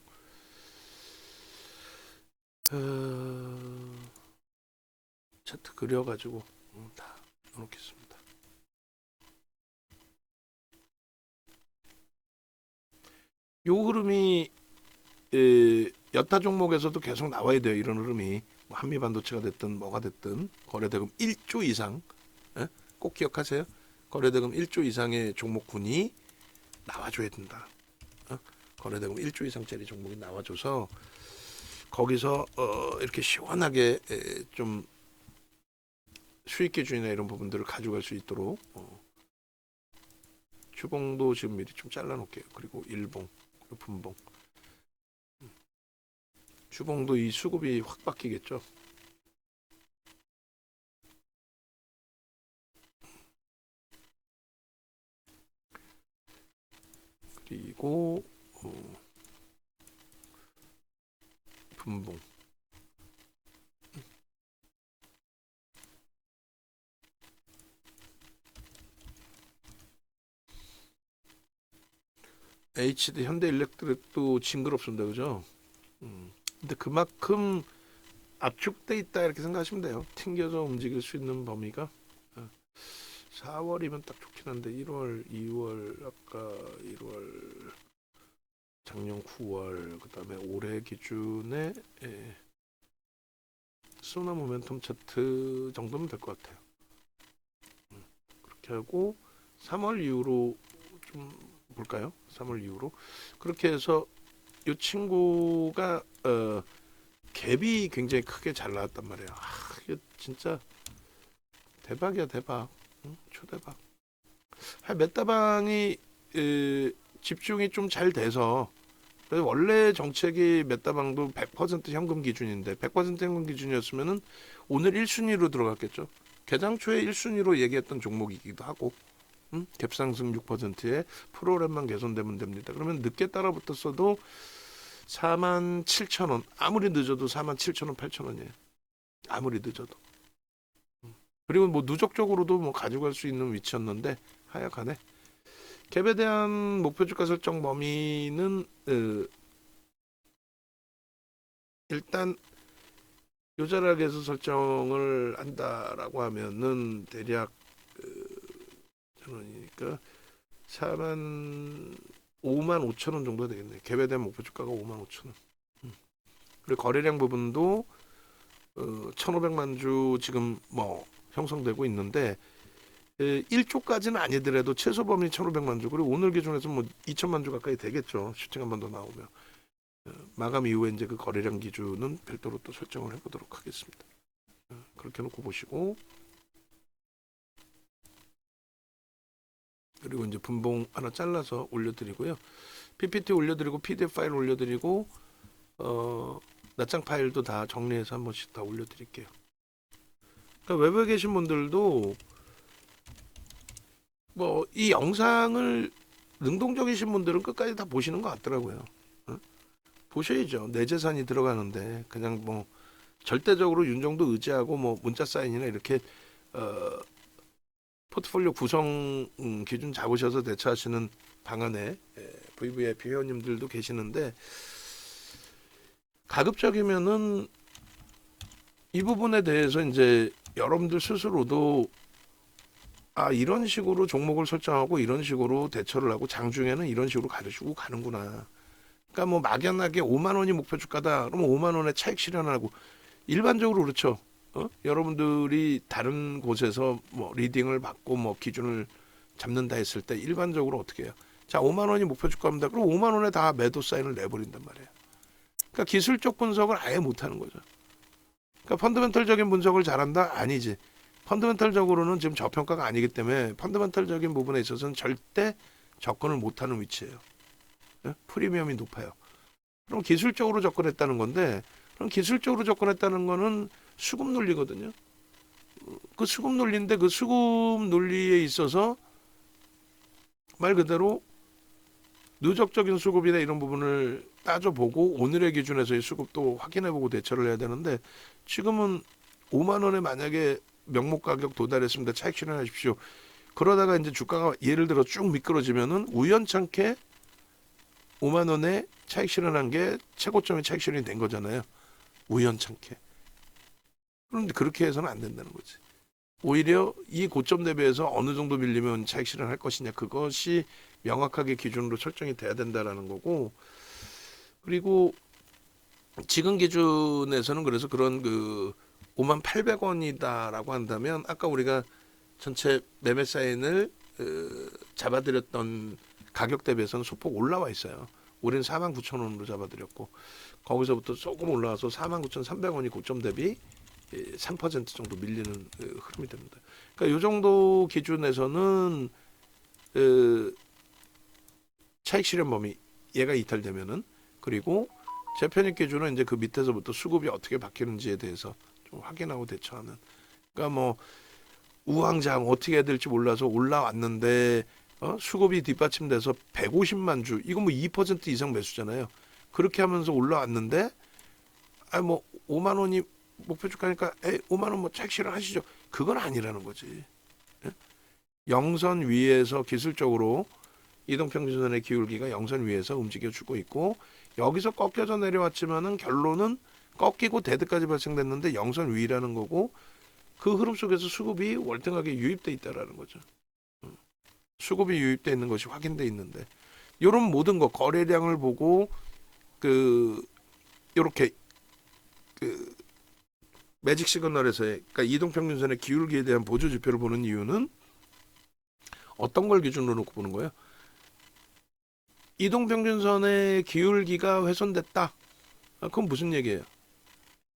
차트 그려가지고 다 넣어놓겠습니다. 요 흐름이 여타 종목에서도 계속 나와야 돼요. 이런 흐름이 뭐 한미반도체가 됐든 뭐가 됐든 거래대금 1조 이상 꼭 기억하세요. 거래대금 1조 이상의 종목군이 나와줘야 된다. 거래대금 1조 이상짜리 종목이 나와줘서 거기서 이렇게 시원하게 좀 수익 기준이나 이런 부분들을 가져갈 수 있도록 주봉도 지금 미리 좀 잘라 놓을게요. 그리고 일봉, 그리고 분봉. 주봉도 이 수급이 확 바뀌겠죠. 그리고 분봉. HD 현대일렉트릭도 징그럽습니다, 그죠? 근데 그만큼 압축돼 있다 이렇게 생각하시면 돼요. 튕겨서 움직일 수 있는 범위가 4월이면 딱 좋긴 한데 1월, 2월, 아까 1월, 작년 9월, 그다음에 올해 기준에 소나 모멘텀 차트 정도면 될 것 같아요. 그렇게 하고 3월 이후로 좀 볼까요? 3월 이후로 그렇게 해서 이 친구가 갭이 굉장히 크게 잘 나왔단 말이에요. 이게 진짜 대박이야, 대박. 초대박. 메타방이 집중이 좀 잘 돼서 그래서 원래 정책이 메타방도 100% 현금 기준인데 100% 현금 기준이었으면은 오늘 1순위로 들어갔겠죠. 개장 초에 1순위로 얘기했던 종목이기도 하고 갭상승 6%에 프로그램만 개선되면 됩니다. 그러면 늦게 따라붙었어도 47,000원 아무리 늦어도 47,000원 8,000원이에요. 아무리 늦어도. 그리고 뭐 누적적으로도 뭐 가져갈 수 있는 위치였는데 하여간에 갭에 대한 목표 주가 설정 범위는 일단 요자락에서 설정을 한다라고 하면은 대략 전원이니까 4만 5만 5천 원 정도 되겠네요. 갭에 대한 목표 주가가 5만 5천 원. 그리고 거래량 부분도 1,500만 주 지금 뭐 형성되고 있는데 1조까지는 아니더라도 최소 범위 1,500만 주 그리고 오늘 기준에서 뭐 2천만 주 가까이 되겠죠. 슈팅 한 번 더 나오면 마감 이후에 이제 그 거래량 기준은 별도로 또 설정을 해보도록 하겠습니다. 그렇게 놓고 보시고 그리고 이제 분봉 하나 잘라서 올려드리고요. PPT 올려드리고 PDF 파일 올려드리고 낱장 파일도 다 정리해서 한 번씩 다 올려드릴게요. 그러니까 외부에 계신 분들도 뭐 이 영상을 능동적이신 분들은 끝까지 다 보시는 것 같더라고요. 보셔야죠. 내 재산이 들어가는데 그냥 뭐 절대적으로 윤정도 의지하고 뭐 문자 사인이나 이렇게 포트폴리오 구성 기준 잡으셔서 대처하시는 방안에 VVIP 회원님들도 계시는데 가급적이면은 이 부분에 대해서 이제 여러분들 스스로도 이런 식으로 종목을 설정하고 이런 식으로 대처를 하고 장중에는 이런 식으로 가르치고 가는구나. 그러니까 뭐 막연하게 5만 원이 목표 주가다. 그러면 5만 원의 차익 실현하고 일반적으로 그렇죠. 여러분들이 다른 곳에서 뭐 리딩을 받고 뭐 기준을 잡는다 했을 때 일반적으로 어떻게 해요? 자, 5만 원이 목표 주가입니다. 그럼 5만 원에 다 매도 사인을 내버린단 말이에요. 그러니까 기술적 분석을 아예 못 하는 거죠. 그러니까 펀더멘털적인 분석을 잘한다? 아니지. 펀더멘털적으로는 지금 저평가가 아니기 때문에 펀더멘털적인 부분에 있어서는 절대 접근을 못하는 위치예요. 프리미엄이 높아요. 그럼 기술적으로 접근했다는 건데 그럼 기술적으로 접근했다는 거는 수급 논리거든요. 그 수급 논리인데 그 수급 논리에 있어서 말 그대로 누적적인 수급이나 이런 부분을 따져보고 오늘의 기준에서의 수급도 확인해보고 대처를 해야 되는데 지금은 5만 원에 만약에 명목 가격 도달했습니다. 차익 실현하십시오. 그러다가 이제 주가가 예를 들어 쭉 미끄러지면은 우연찮게 5만 원에 차익 실현한 게 최고점의 차익 실현이 된 거잖아요. 우연찮게. 그런데 그렇게 해서는 안 된다는 거지. 오히려 이 고점 대비해서 어느 정도 밀리면 차익 실현할 것이냐 그것이 명확하게 기준으로 설정이 돼야 된다라는 거고 그리고 지금 기준에서는 그래서 그런 그 5만 800원이다라고 한다면 아까 우리가 전체 매매 사인을 잡아드렸던 가격 대비해서는 소폭 올라와 있어요. 우리는 49,000원으로 잡아드렸고 거기서부터 조금 올라와서 49,300원이 고점 대비 3% 정도 밀리는 흐름이 됩니다. 그러니까 이 정도 기준에서는 차익 실현 범위 얘가 이탈되면은 그리고 재편입 기준은 이제 그 밑에서부터 수급이 어떻게 바뀌는지에 대해서 좀 확인하고 대처하는. 그러니까 뭐 우왕좌왕 어떻게 해야 될지 몰라서 올라왔는데 수급이 뒷받침돼서 150만 주 이거 뭐 2% 이상 매수잖아요. 그렇게 하면서 올라왔는데 뭐 5만 원이 목표 주가니까 5만 원 뭐 차익 실현하시죠. 그건 아니라는 거지. 예? 영선 위에서 기술적으로 이동평균선의 기울기가 영선 위에서 움직여주고 있고 여기서 꺾여서 내려왔지만은 결론은 꺾이고 데드까지 발생됐는데 영선 위라는 거고 그 흐름 속에서 수급이 월등하게 유입돼 있다라는 거죠. 수급이 유입돼 있는 것이 확인돼 있는데 이런 모든 거 거래량을 보고 요렇게 매직 시그널에서의 그러니까 이동평균선의 기울기에 대한 보조 지표를 보는 이유는 어떤 걸 기준으로 놓고 보는 거예요? 이동평균선의 기울기가 훼손됐다. 그건 무슨 얘기예요?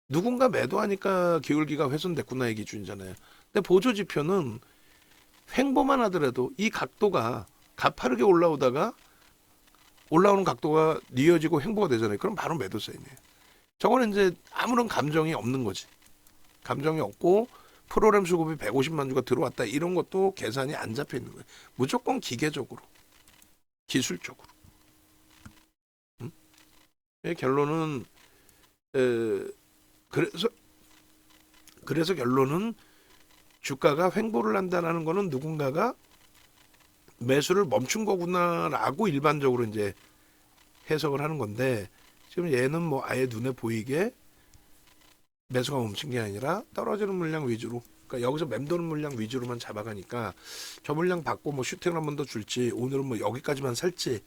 누군가 매도하니까 기울기가 훼손됐구나의 기준이잖아요. 근데 보조 지표는 횡보만 하더라도 이 각도가 가파르게 올라오다가 올라오는 각도가 뉘어지고 횡보가 되잖아요. 그럼 바로 매도 사인이에요. 저거는 이제 아무런 감정이 없는 거지. 감정이 없고 프로그램 수급이 150만 주가 들어왔다 이런 것도 계산이 안 잡혀 있는 거예요. 무조건 기계적으로, 기술적으로. 결론은 그래서 결론은 주가가 횡보를 한다는 거는 누군가가 매수를 멈춘 거구나라고 일반적으로 이제 해석을 하는 건데 지금 얘는 뭐 아예 눈에 보이게 매수가 멈춘 게 아니라 떨어지는 물량 위주로 그러니까 여기서 맴도는 물량 위주로만 잡아가니까 저 물량 받고 뭐 슈팅을 한 번 더 줄지 오늘은 뭐 여기까지만 살지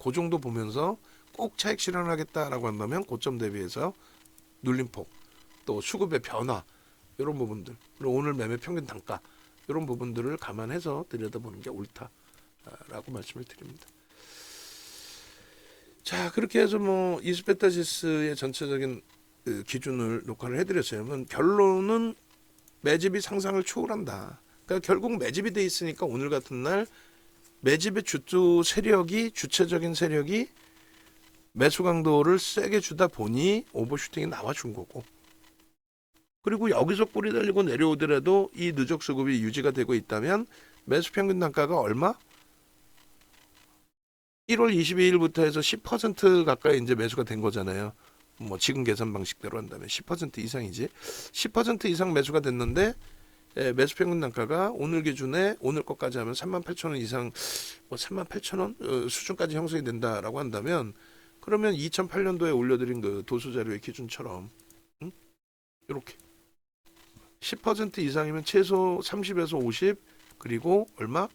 그 정도 보면서 꼭 차익 실현하겠다라고 한다면 고점 대비해서 눌림폭 또 수급의 변화 이런 부분들 그리고 오늘 매매 평균 단가 이런 부분들을 감안해서 들여다보는 게 옳다라고 말씀을 드립니다. 자 그렇게 해서 뭐 이스페타시스의 전체적인 기준을 녹화를 해드렸어요. 결론은 매집이 상상을 초월한다. 그러니까 결국 매집이 돼 있으니까 오늘 같은 날 매집의 주체적인 세력이 매수 강도를 세게 주다 보니 오버슈팅이 나와준 거고 그리고 여기서 꼬리 달리고 내려오더라도 이 누적 수급이 유지가 되고 있다면 매수 평균 단가가 얼마? 1월 22일부터 해서 10% 가까이 이제 매수가 된 거잖아요. 뭐 지금 계산 방식대로 한다면 10% 이상이지. 10% 이상 매수가 됐는데 매수 평균 단가가 오늘 기준에 오늘 것까지 하면 38,000원 이상 뭐 38,000원 수준까지 형성이 된다라고 한다면 그러면 2008년도에 올려드린 그 도수 자료의 기준처럼 이렇게 10% 이상이면 최소 30에서 50 그리고 얼마?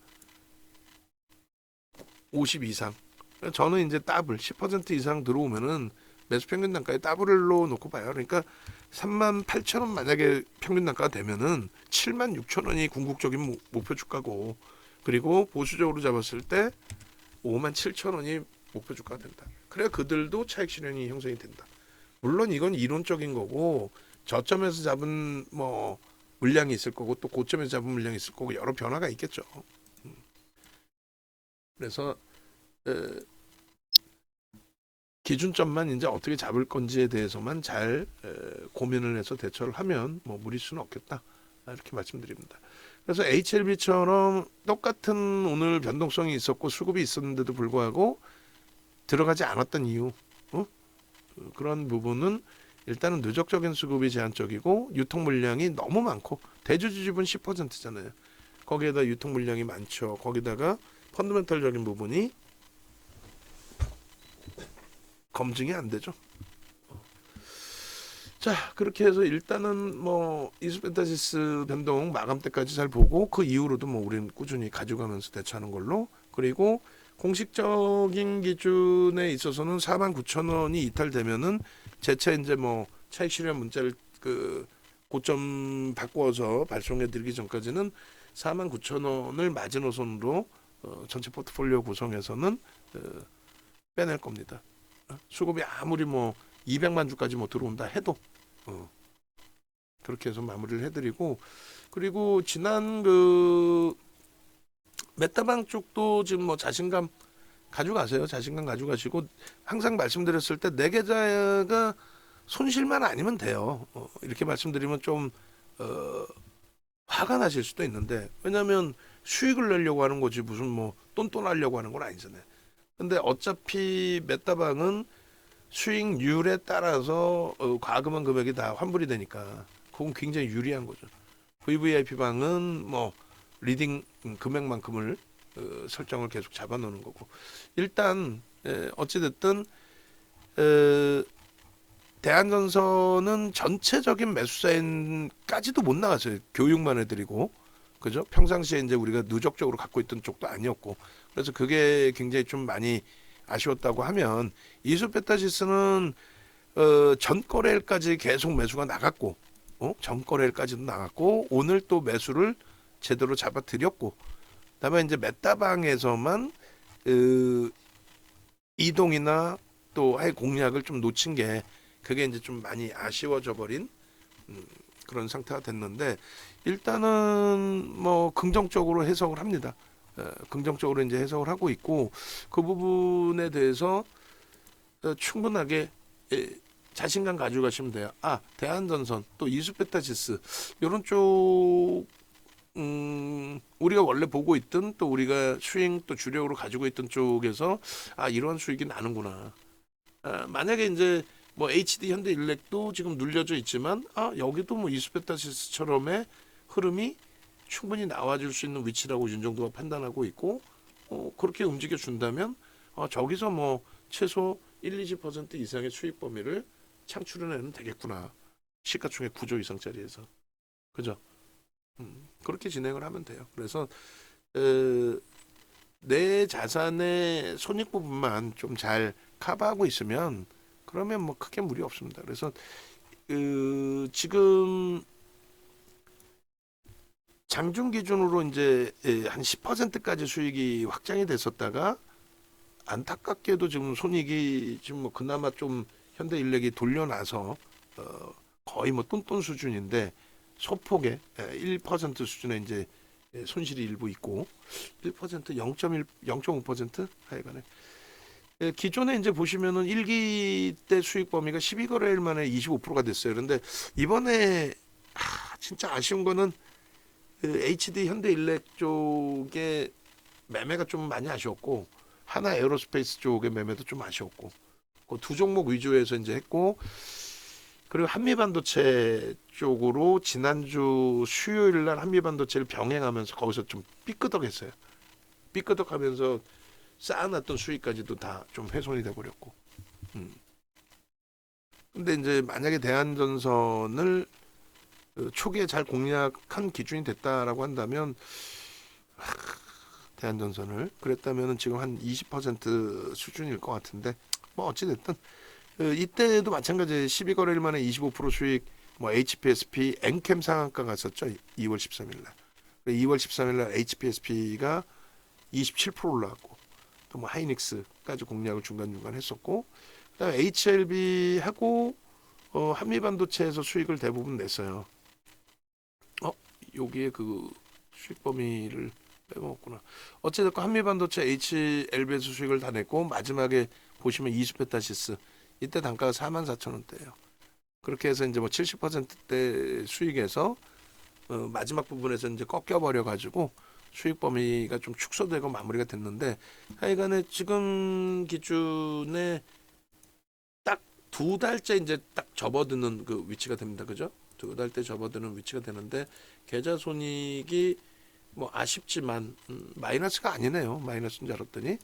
50 이상. 저는 이제 더블 10% 이상 들어오면은 매수 평균 단가에 더블로 놓고 봐요. 그러니까 38,000원 만약에 평균 단가가 되면은 76,000원이 궁극적인 목표 주가고 그리고 보수적으로 잡았을 때 57,000원이 목표 주가가 된다. 그래야 그들도 차익 실현이 형성이 된다. 물론 이건 이론적인 거고 저점에서 잡은 뭐 물량이 있을 거고 또 고점에서 잡은 물량이 있을 거고 여러 변화가 있겠죠. 그래서 기준점만 이제 어떻게 잡을 건지에 대해서만 잘 고민을 해서 대처를 하면 뭐 무리수는 없겠다 이렇게 말씀드립니다. 그래서 HLB처럼 똑같은 오늘 변동성이 있었고 수급이 있었는데도 불구하고 들어가지 않았던 이유 그런 부분은 일단은 누적적인 수급이 제한적이고 유통 물량이 너무 많고 대주주 지분 10%잖아요. 거기에다 유통 물량이 많죠. 거기다가 펀더멘털적인 부분이 검증이 안 되죠. 자 그렇게 해서 일단은 뭐 이스펜타시스 변동 마감 때까지 잘 보고 그 이후로도 뭐 우리는 꾸준히 가져가면서 대처하는 걸로 그리고 공식적인 기준에 있어서는 49,000원이 이탈되면은 재차 이제 뭐 차익 실현 문자를 그 고점 바꿔서 발송해 드리기 전까지는 49,000원을 마지노선으로 전체 포트폴리오 구성에서는 빼낼 겁니다. 수급이 아무리 뭐 200만 주까지 뭐 들어온다 해도 그렇게 해서 마무리를 해드리고, 그리고 지난 그 메타방 쪽도 지금 뭐 자신감 가져가세요. 자신감 가져가시고, 항상 말씀드렸을 때 내 계좌가 손실만 아니면 돼요. 이렇게 말씀드리면 좀 화가 나실 수도 있는데, 왜냐하면 수익을 내려고 하는 거지 무슨 뭐 똔똔하려고 하는 건 아니잖아요. 근데 어차피 메타방은 수익률에 따라서 과금한 금액이 다 환불이 되니까 그건 굉장히 유리한 거죠. VVIP 방은 뭐 리딩 금액만큼을 설정을 계속 잡아놓는 거고, 일단 어찌됐든 대한전선은 전체적인 매수사인까지도 못 나갔어요. 교육만 해드리고, 그죠? 평상시에 이제 우리가 누적적으로 갖고 있던 쪽도 아니었고, 그래서 그게 굉장히 좀 많이 아쉬웠다고 하면, 이수페타시스는 전거래일까지 계속 매수가 나갔고, 전거래일까지도 나갔고, 오늘 또 매수를 제대로 잡아드렸고, 그다음에 이제 메타방에서만 이동이나 또 할 공략을 좀 놓친 게, 그게 이제 좀 많이 아쉬워져 버린 그런 상태가 됐는데, 일단은 뭐 긍정적으로 해석을 합니다. 긍정적으로 이제 해석을 하고 있고, 그 부분에 대해서 충분하게 자신감 가지고 가시면 돼요. 대한전선 또 이수페타시스 이런 쪽 우리가 원래 보고 있던, 또 우리가 수익 또 주력으로 가지고 있던 쪽에서 이런 수익이 나는구나. 만약에 이제 뭐 HD 현대일렉도 지금 눌려져 있지만 여기도 뭐 이수페타시스처럼의 흐름이 충분히 나와줄 수 있는 위치라고 윤정도가 판단하고 있고, 그렇게 움직여 준다면 저기서 뭐 최소 1-20% 이상의 수익 범위를 창출해내면 되겠구나. 시가총액 9조 이상짜리에서, 그죠? 그렇게 진행을 하면 돼요. 그래서 내 자산의 손익 부분만 좀 잘 커버하고 있으면, 그러면 뭐 크게 무리 없습니다. 그래서 지금 장중 기준으로 이제 한 10%까지 수익이 확장이 됐었다가, 안타깝게도 지금 손익이 지금 뭐 그나마 좀 현대인력이 돌려놔서 거의 뭐 똔똔 수준인데, 소폭의 1% 수준의 이제 손실이 일부 있고, 1%, 0.1, 0.5% 하여간에 기존에 이제 보시면은 1기 때 수익 범위가 12거래일 만에 25%가 됐어요. 그런데 이번에 진짜 아쉬운 거는 HD 현대일렉 쪽의 매매가 좀 많이 아쉬웠고, 하나 에어로스페이스 쪽의 매매도 좀 아쉬웠고, 그 두 종목 위주에서 이제 했고, 그리고 한미반도체 쪽으로 지난주 수요일 날 한미반도체를 병행하면서 거기서 좀 삐끄덕했어요. 삐끄덕하면서 쌓아놨던 수익까지도 다 좀 훼손이 돼버렸고. 근데 이제 만약에 대한전선을 초기에 잘 공략한 기준이 됐다라고 한다면, 대한전선을 그랬다면 지금 한 20% 수준일 것 같은데, 뭐 어찌됐든 이때도 마찬가지 12거래일 만에 25% 수익, 뭐 HPSP 엔캠 상한가 갔었죠. 2월 13일 날. 2월 13일 날 HPSP가 27% 올라갔고, 또 뭐 하이닉스까지 공략을 중간중간 했었고, 그다음에 HLB하고 한미반도체에서 수익을 대부분 냈어요. 여기에 그 수익 범위를 빼먹었구나. 어쨌든 한미반도체 HLB에서 수익을 다 냈고, 마지막에 보시면 이수페타시스 이때 단가가 44,000원대예요. 그렇게 해서 이제 뭐 70%대 수익에서 마지막 부분에서 이제 꺾여버려 가지고 수익 범위가 좀 축소되고 마무리가 됐는데, 하여간에 지금 기준에 딱 2달째 이제 딱 접어드는 그 위치가 됩니다. 그죠? 2달째 접어드는 위치가 되는데, 계좌 손익이 뭐 아쉽지만 마이너스가 아니네요. 마이너스인 줄 알았더니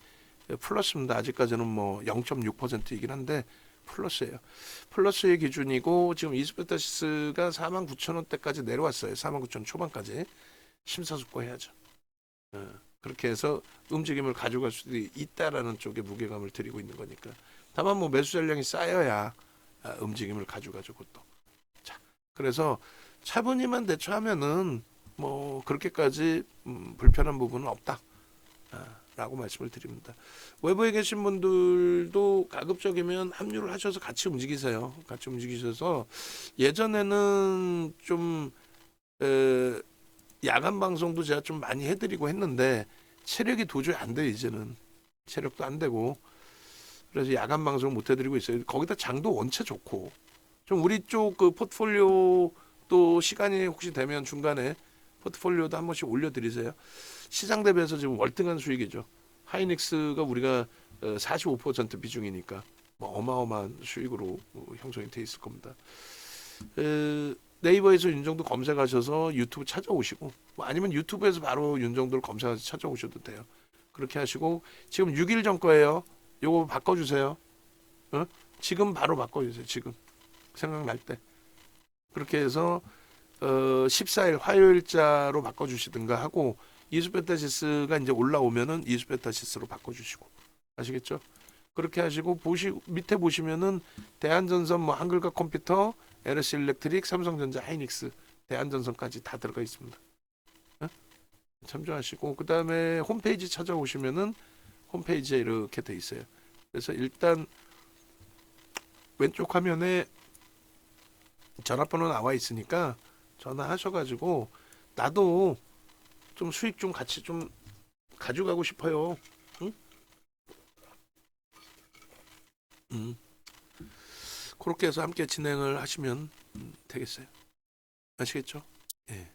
플러스입니다. 아직까지는 뭐 0.6%이긴 한데 플러스예요. 플러스의 기준이고, 지금 이스페타시스가 49,000원대까지 내려왔어요. 49,000원 초반까지 심사숙고해야죠. 그렇게 해서 움직임을 가져갈 수도 있다라는 쪽에 무게감을 드리고 있는 거니까. 다만 뭐 매수 전량이 쌓여야 움직임을 가져가지고 또. 자, 그래서 차분히만 대처하면은 뭐 그렇게까지 불편한 부분은 없다. 라고 말씀을 드립니다. 외부에 계신 분들도 가급적이면 합류를 하셔서 같이 움직이세요. 같이 움직이셔서 예전에는 좀 야간 방송도 제가 좀 많이 해드리고 했는데 체력이 도저히 안 돼요. 이제는 체력도 안 되고 그래서 야간 방송 못 해드리고 있어요. 거기다 장도 원체 좋고 좀 우리 쪽 그 포트폴리오 또 시간이 혹시 되면 중간에 포트폴리오도 한 번씩 올려드리세요. 시장 대비해서 지금 월등한 수익이죠. 하이닉스가 우리가 45% 비중이니까 뭐 어마어마한 수익으로 형성이 돼 있을 겁니다. 네이버에서 윤정도 검색하셔서 유튜브 찾아오시고 뭐 아니면 유튜브에서 바로 윤정도를 검색해서 찾아오셔도 돼요. 그렇게 하시고 지금 6일 전 거예요. 요거 바꿔주세요. 어? 지금 바로 바꿔주세요. 지금 생각날 때 그렇게 해서 14일 화요일자로 바꿔주시든가 하고 이수페타시스가 이제 올라오면은 이수페타시스로 바꿔주시고 아시겠죠? 그렇게 하시고 밑에 보시면은 대한전선 뭐 한글과 컴퓨터 LS 일렉트릭 삼성전자 하이닉스 대한전선까지 다 들어가 있습니다. 어? 참조하시고 그 다음에 홈페이지 찾아오시면은 홈페이지에 이렇게 돼 있어요. 그래서 일단 왼쪽 화면에 전화번호 나와 있으니까 전화하셔가지고 나도 좀 수익 좀 같이 좀 가져가고 싶어요. 응? 그렇게 해서 함께 진행을 하시면 되겠어요. 아시겠죠? 예.